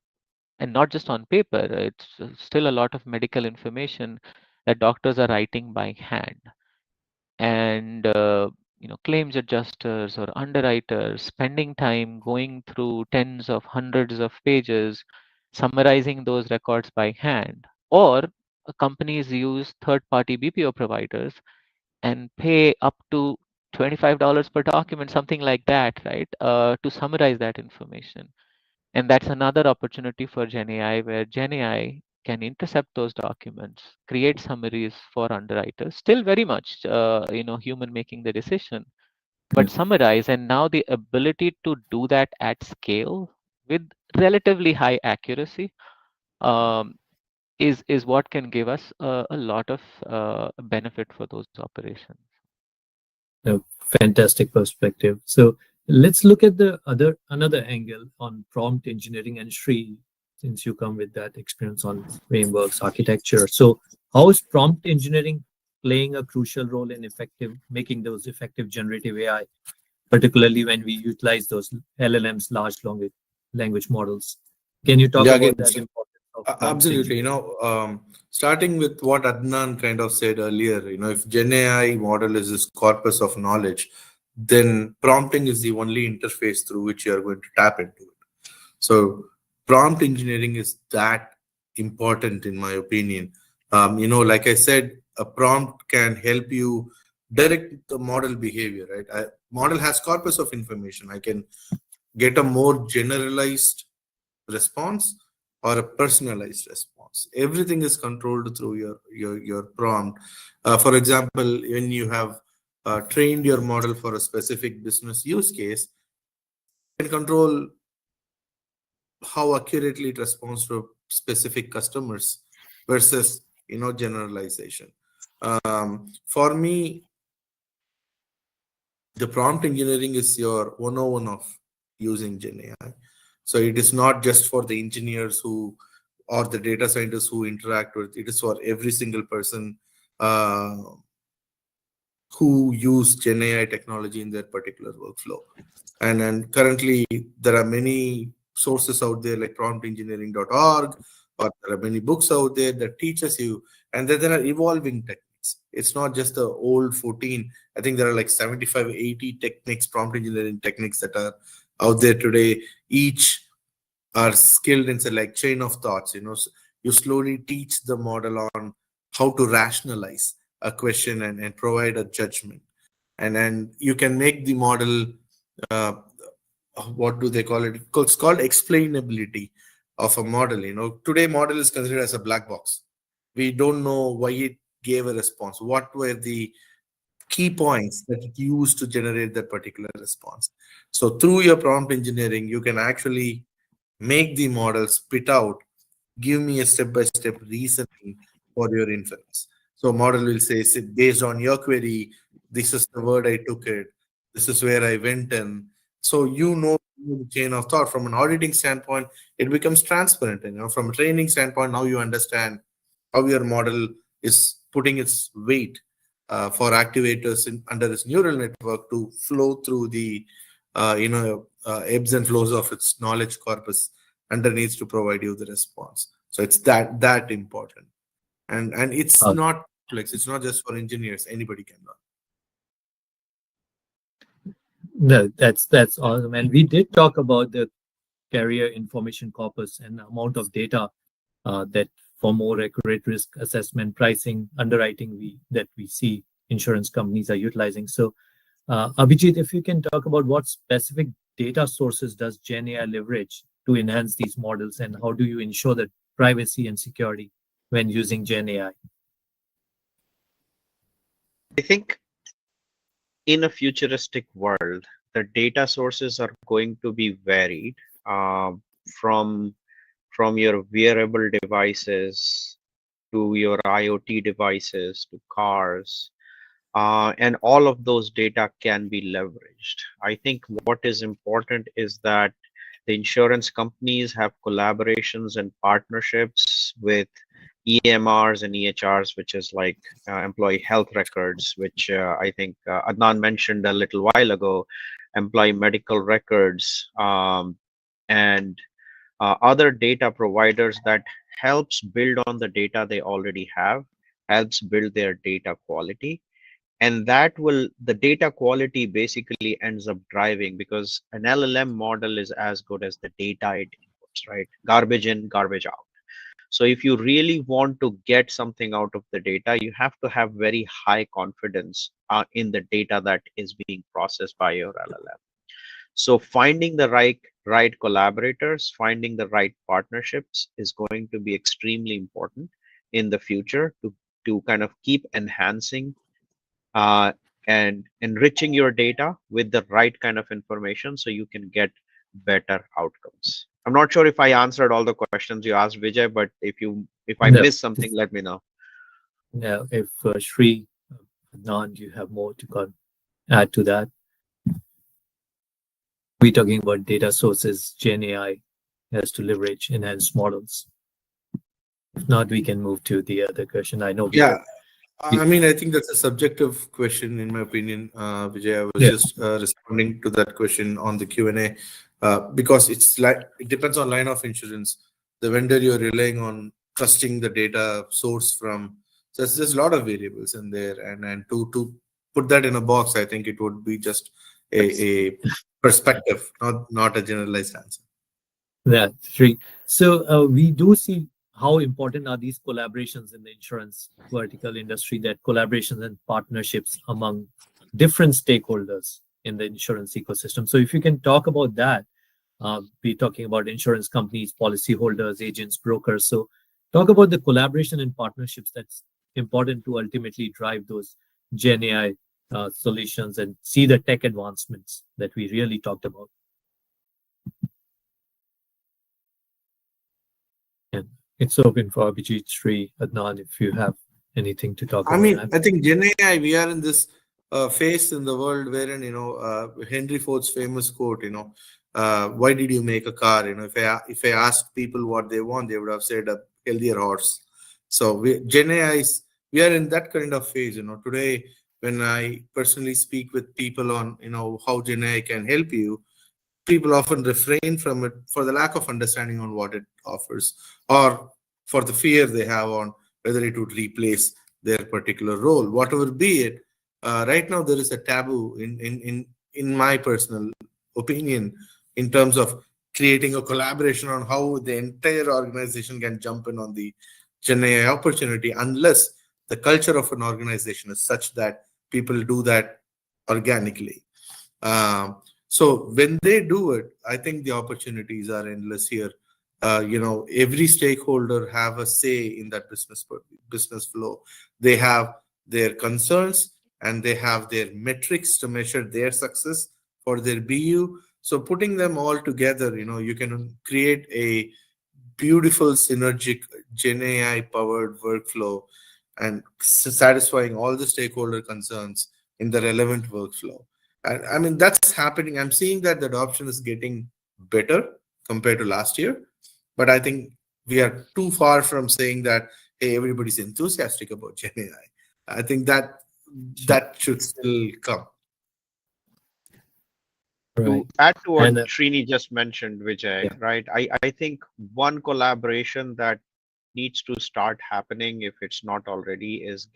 and not just on paper. It's still a lot of medical information that doctors are writing by hand, and claims adjusters or underwriters spending time going through tens of hundreds of pages summarizing those records by hand, or companies use third-party BPO providers and pay up to $25 per document, something like that, right, to summarize that information. And that's another opportunity for GenAI, where GenAI can intercept those documents, create summaries for underwriters, still very much, human making the decision, but
Correct.
summarize. And now the ability to do that at scale with relatively high accuracy um, is what can give us a lot of benefit for those operations.
A fantastic perspective. So let's look at the another angle on prompt engineering. And Sri, since you come with that experience on frameworks, architecture, so how is prompt engineering playing a crucial role in effective making those effective generative AI, particularly when we utilize those LLMs, language models? Can you talk
Yeah,
about
again,
that importance of prompt
absolutely.
engineering?
Starting with what Adnan kind of said earlier, if Gen AI model is this corpus of knowledge, then prompting is the only interface through which you are going to tap into it. So prompt engineering is that important in my opinion. Like I said, a prompt can help you direct the model behavior, right? Model has corpus of information. I can get a more generalized response or a personalized response. Everything is controlled through your prompt. For example, when you have trained your model for a specific business use case, you can control how accurately it responds to specific customers versus generalization. For me, the prompt engineering is your 101 of using Gen AI. So it is not just for the engineers who or the data scientists who interact with it. Is for every single person uh, who use Gen AI technology in their particular workflow. And currently, there are many sources out there like promptengineering.org, or there are many books out there that teaches you, and then there are evolving techniques. It's not just the old 14. I think there are like 75, 80 techniques, prompt engineering techniques that are out there today. Each are skilled in say like chain of thoughts. You slowly teach the model on how to rationalize a question and provide a judgment, and then you can make the model uh, what do they call it? It's called explainability of a model. Today model is considered as a black box. We don't know why it gave a response. What were the key points that it used to generate that particular response? So through your prompt engineering, you can actually make the model spit out, give me a step-by-step reasoning for your inference. So model will say, based on your query, this is the word I took it, this is where I went in. So the chain of thought. From an auditing standpoint, it becomes transparent. From a training standpoint, now you understand how your model is putting its weight for activators under this neural network to flow through the ebbs and flows of its knowledge corpus underneath to provide you the response. So it's that important, and it's
Uh,
not complex. It's not just for engineers. Anybody can learn.
no, that's awesome. And we did talk about the carrier information corpus and amount of data that for more accurate risk assessment, pricing, underwriting we see insurance companies are utilizing. So, Abhijit, if you can talk about what specific data sources does GenAI leverage to enhance these models, and how do you ensure that privacy and security when using GenAI?
I think in a futuristic world, the data sources are going to be varied uh, from your wearable devices to your IoT devices to cars, and all of those data can be leveraged. I think what is important is that the insurance companies have collaborations and partnerships with EMRs and EHRs, which is like employee health records, which I think Adnan mentioned a little while ago, employee medical records, and other data providers that helps build on the data they already have, helps build their data quality. And that will, the data quality basically ends up driving, because an LLM model is as good as the data it inputs. concepts, right? Garbage in, garbage out. So if you really want to get something out of the data, you have to have very high confidence in the data that is being processed by your LLM. So finding the right collaborators, finding the right partnerships is going to be extremely important in the future to kind of keep enhancing uh, and enriching your data with the right kind of information so you can get better outcomes. I'm not sure if I answered all the questions you asked, Vijay, but if I
No,
missed something, let me know.
no. If Shri, Adnan, you have more to add to that. We're talking about data sources Gen AI has to leverage enhanced models. If not, we can move to the other question. I know we
Yeah,
have.
I mean, I think that's a subjective question, in my opinion, Vijay. I was
Yeah.
just responding to that question on the Q&A because it's like it depends on line of insurance, the vendor you're relying on, trusting the data source from. So there's a lot of variables in there, and to put that in a box, I think it would be just a perspective, not a generalized answer.
Yeah, Shri. So we do see how important are these collaborations in the insurance vertical industry, that collaborations and partnerships among different stakeholders in the insurance ecosystem. So if you can talk about that, we're talking about insurance companies, policyholders, agents, brokers. So talk about the collaboration and partnerships that's important to ultimately drive those Gen AI solutions and see the tech advancements that we really talked about. And it's open for Abhijit, Sri, Adnan, if you have anything to talk
I
about
mean,
that.
I think GenAI, we are in this phase in the world wherein, Henry Ford's famous quote, why did you make a car? If I asked people what they want, they would have said a healthier horse. So we are in that kind of phase, Today, when I personally speak with people on, how GenAI can help you, people often refrain from it for the lack of understanding on what it offers, or for the fear they have on whether it would replace their particular role, whatever be it. Right now, there is a taboo in my personal opinion in terms of creating a collaboration on how the entire organization can jump in on the Gen AI opportunity, unless the culture of an organization is such that people do that organically. Um, so when they do it, I think the opportunities are endless here. Every stakeholder have a say in that business flow. They have their concerns and they have their metrics to measure their success for their BU. So putting them all together, you can create a beautiful synergic Gen AI powered workflow and satisfying all the stakeholder concerns in the relevant workflow. I mean, that's happening. I'm seeing that the adoption is getting better compared to last year, but I think we are too far from saying that, hey, everybody's enthusiastic about Gen AI. I think that should still come.
Right.
To add to what
And
Srini just mentioned, Vijay,
yeah,
right? I think one collaboration that needs to start happening, if it's not already, is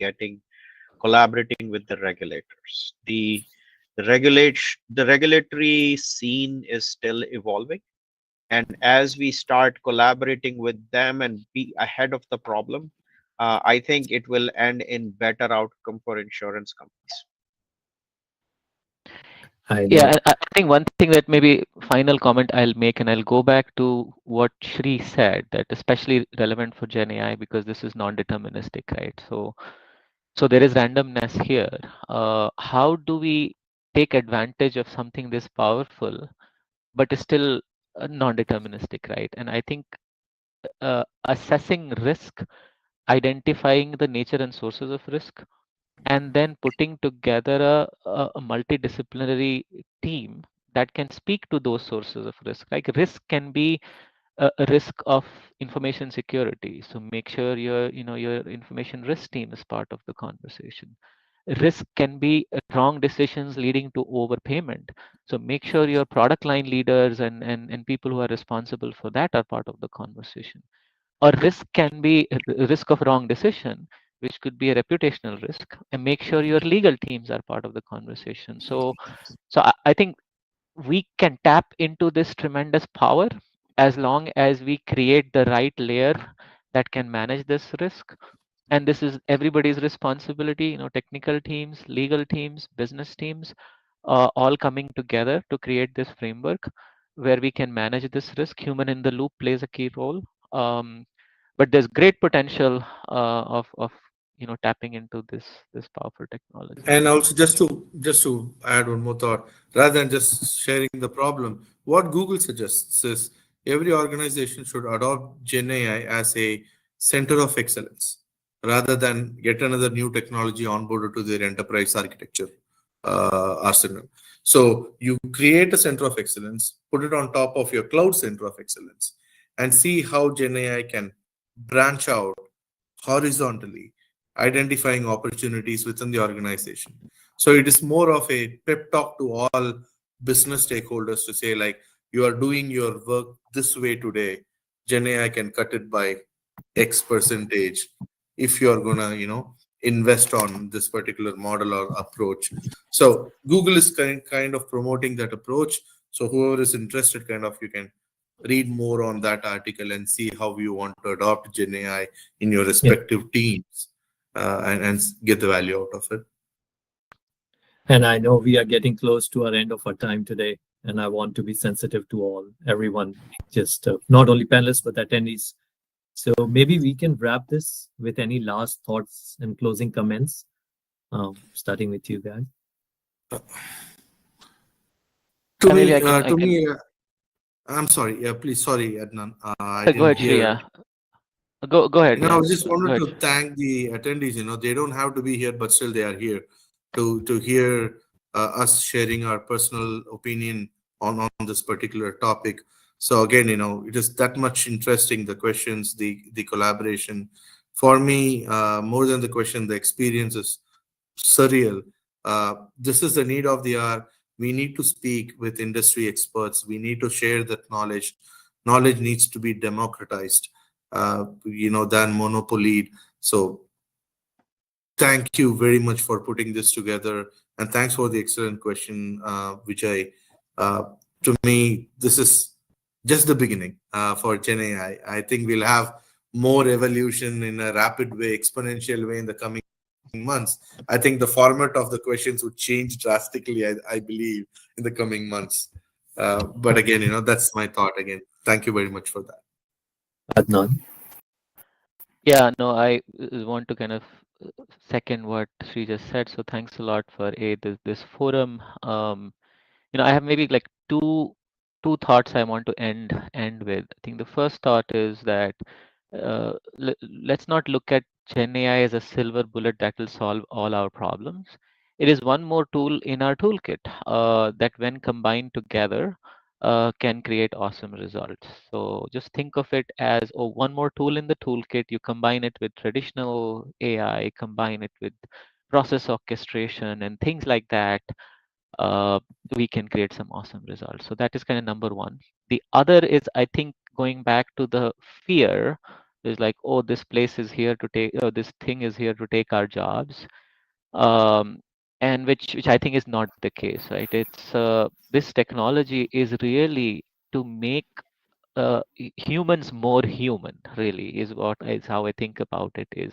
collaborating with the regulators. The regulatory scene is still evolving, and as we start collaborating with them and be ahead of the problem, I think it will end in better outcome for insurance companies.
I
Yeah,
know.
I think one thing that maybe final comment I'll make, and I'll go back to what Shri said, that especially relevant for Gen AI because this is non-deterministic, right? So there is randomness here. How do we take advantage of something this powerful, but is still non-deterministic, right? And I think assessing risk, identifying the nature and sources of risk, and then putting together a multidisciplinary team that can speak to those sources of risk. Like risk can be a risk of information security, so make sure your information risk team is part of the conversation. Risk can be wrong decisions leading to overpayment, so make sure your product line leaders and people who are responsible for that are part of the conversation. Or risk can be a risk of wrong decision, which could be a reputational risk, and make sure your legal teams are part of the conversation. So I think we can tap into this tremendous power as long as we create the right layer that can manage this risk. And this is everybody's responsibility, technical teams, legal teams, business teams, all coming together to create this framework where we can manage this risk. Human in the loop plays a key role. But there's great potential of tapping into this powerful technology.
And also, just to add one more thought, rather than just sharing the problem, what Google suggests is every organization should adopt GenAI as a center of excellence, rather than get another new technology onboarded to their enterprise architecture arsenal. So you create a center of excellence, put it on top of your cloud center of excellence, and see how GenAI can branch out horizontally, identifying opportunities within the organization. So it is more of a pep talk to all business stakeholders to say, like, you are doing your work this way today. GenAI can cut it by X percentage if you're gonna, invest on this particular model or approach. So Google is kind of promoting that approach. So whoever is interested, kind of, you can read more on that article and see how you want to adopt GenAI in your
Yeah.
respective teams, and get the value out of it.
And I know we are getting close to our end of our time today, and I want to be sensitive to everyone, just not only panelists, but attendees. So maybe we can wrap this with any last thoughts and closing comments, starting with you guys.
To
Maybe
me,
I can
I'm sorry. Yeah, please. Sorry, Adnan. I
go
didn't
ahead, Shri.
hear.
Go ahead.
I
Yeah,
just
go
wanted
ahead.
to thank the attendees. They don't have to be here, but still they are here to hear us sharing our personal opinion on this particular topic. So again, it is that much interesting. The questions, the collaboration. For me, more than the question, the experience is surreal. This is the need of the hour. We need to speak with industry experts. We need to share that knowledge. Knowledge needs to be democratized, than monopolied. So thank you very much for putting this together. And thanks for the excellent question, Vijay. To me, this is just the beginning for GenAI. I think we'll have more evolution in a rapid way, exponential way in the coming months. I think the format of the questions would change drastically, I believe, in the coming months. But again, that's my thought again. Thank you very much for that.
Adnan.
Yeah, no, I want to kind of second what Sri just said. So thanks a lot for this forum. I have maybe like two thoughts I want to end with. I think the first thought is that let's not look at Gen AI as a silver bullet that will solve all our problems. It is one more tool in our toolkit that, when combined together, can create awesome results. So just think of it as, oh, one more tool in the toolkit. You combine it with traditional AI, combine it with process orchestration and things like that. uh, we can create some awesome results. So that is kind of number one. The other is, I think, going back to the fear is like, oh, this place is here to take, this thing is here to take our jobs. And which I think is not the case, right? It's this technology is really to make humans more human, really, is how I think about it. Is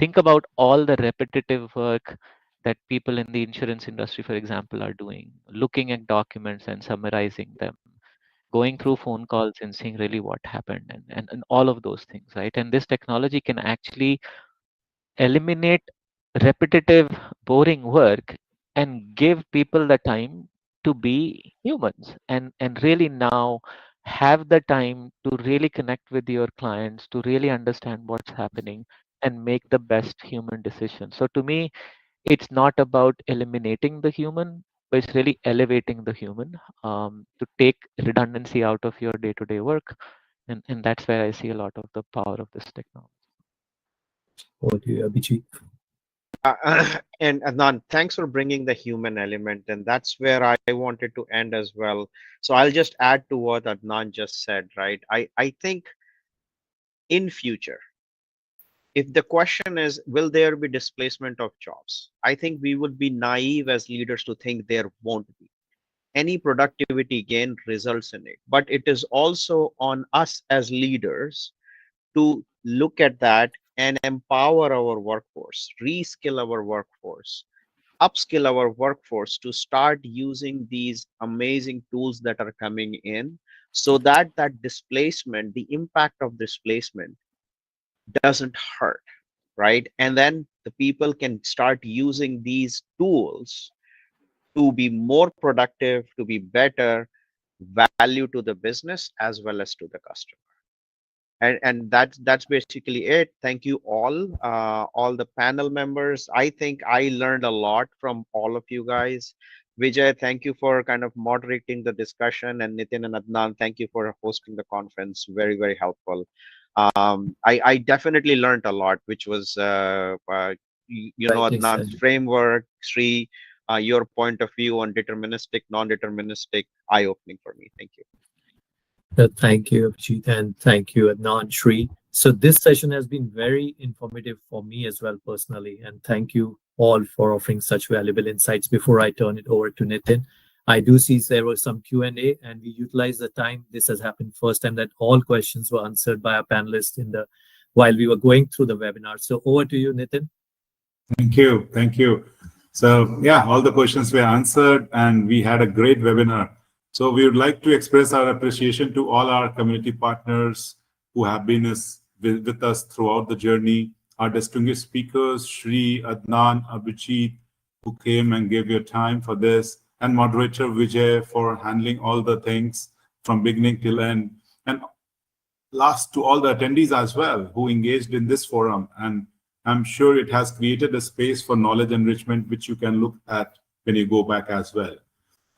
think about all the repetitive work that people in the insurance industry, for example, are doing, looking at documents and summarizing them, going through phone calls and seeing really what happened, and all of those things, right? And this technology can actually eliminate repetitive, boring work and give people the time to be humans, and really now have the time to really connect with your clients, to really understand what's happening and make the best human decision. So to me, it's not about eliminating the human, but it's really elevating the human, to take redundancy out of your day-to-day work. And that's where I see a lot of the power of this technology.
Over to you, Abhijit.
And Adnan, thanks for bringing the human element, and that's where I wanted to end as well. So I'll just add to what Adnan just said, right? I think in future, if the question is, will there be displacement of jobs? I think we would be naive as leaders to think there won't be. any productivity gain results in it. But it is also on us as leaders to look at that and empower our workforce, reskill our workforce, upskill our workforce to start using these amazing tools that are coming in, so that that displacement, the impact of displacement doesn't hurt, right? And then the people can start using these tools to be more productive, to be better value to the business as well as to the customer. And that's basically it. Thank you all the panel members. I think I learned a lot from all of you guys. Vijay, thank you for kind of moderating the discussion, and Nitin and Adnan, thank you for hosting the conference. Very, very helpful. I definitely learned a lot, which was
Rightly
Adnan's
said.
framework, Sri, your point of view on deterministic, non-deterministic, eye-opening for me. Thank you.
Thank you, Abhijit, and thank you, Adnan, Shri. So this session has been very informative for me as well personally, and thank you all for offering such valuable insights. Before I turn it over to Nitin, I do see there was some Q&A, and we utilized the time. This has happened first time that all questions were answered by our panelists while we were going through the webinar. So over to you, Nitin.
Thank you. Thank you. So yeah, all the questions were answered and we had a great webinar. So we would like to express our appreciation to all our community partners who have been with us throughout the journey, our distinguished speakers, Shri, Adnan, Abhijit, who came and gave your time for this, and moderator Vijay for handling all the things from beginning till end. And last, to all the attendees as well who engaged in this forum. And I'm sure it has created a space for knowledge enrichment, which you can look at when you go back as well.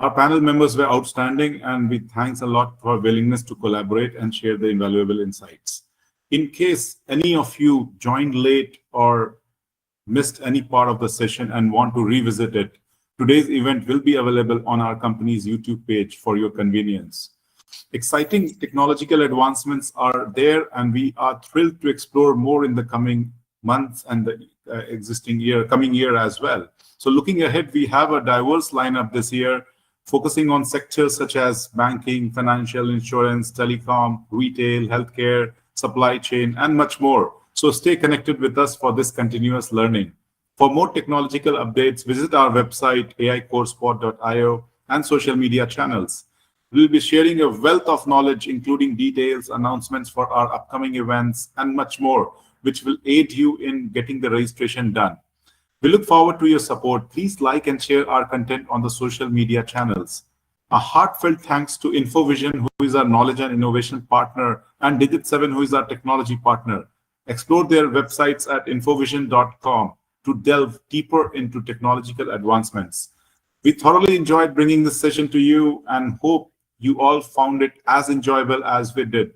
Our panel members were outstanding, and we thanks a lot for willingness to collaborate and share the invaluable insights. In case any of you joined late or missed any part of the session and want to revisit it, today's event will be available on our company's YouTube page for your convenience. Exciting technological advancements are there, and we are thrilled to explore more in the coming months and the coming year as well. So looking ahead, we have a diverse lineup this year, focusing on sectors such as banking, financial, insurance, telecom, retail, healthcare, supply chain, and much more. So stay connected with us for this continuous learning. For more technological updates, visit our website, aicorespot.io, and social media channels. We'll be sharing a wealth of knowledge, including details, announcements for our upcoming events, and much more, which will aid you in getting the registration done. We look forward to your support. Please like and share our content on the social media channels. A heartfelt thanks to InfoVision, who is our knowledge and innovation partner, and Digit7, who is our technology partner. Explore their websites at infovision.com to delve deeper into technological advancements. We thoroughly enjoyed bringing this session to you and hope you all found it as enjoyable as we did.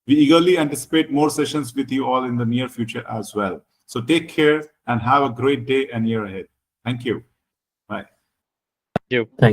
We eagerly anticipate more sessions with you all in the near future as well. So take care and have a great day and year ahead. Thank you. Bye.
Thank you.
Thank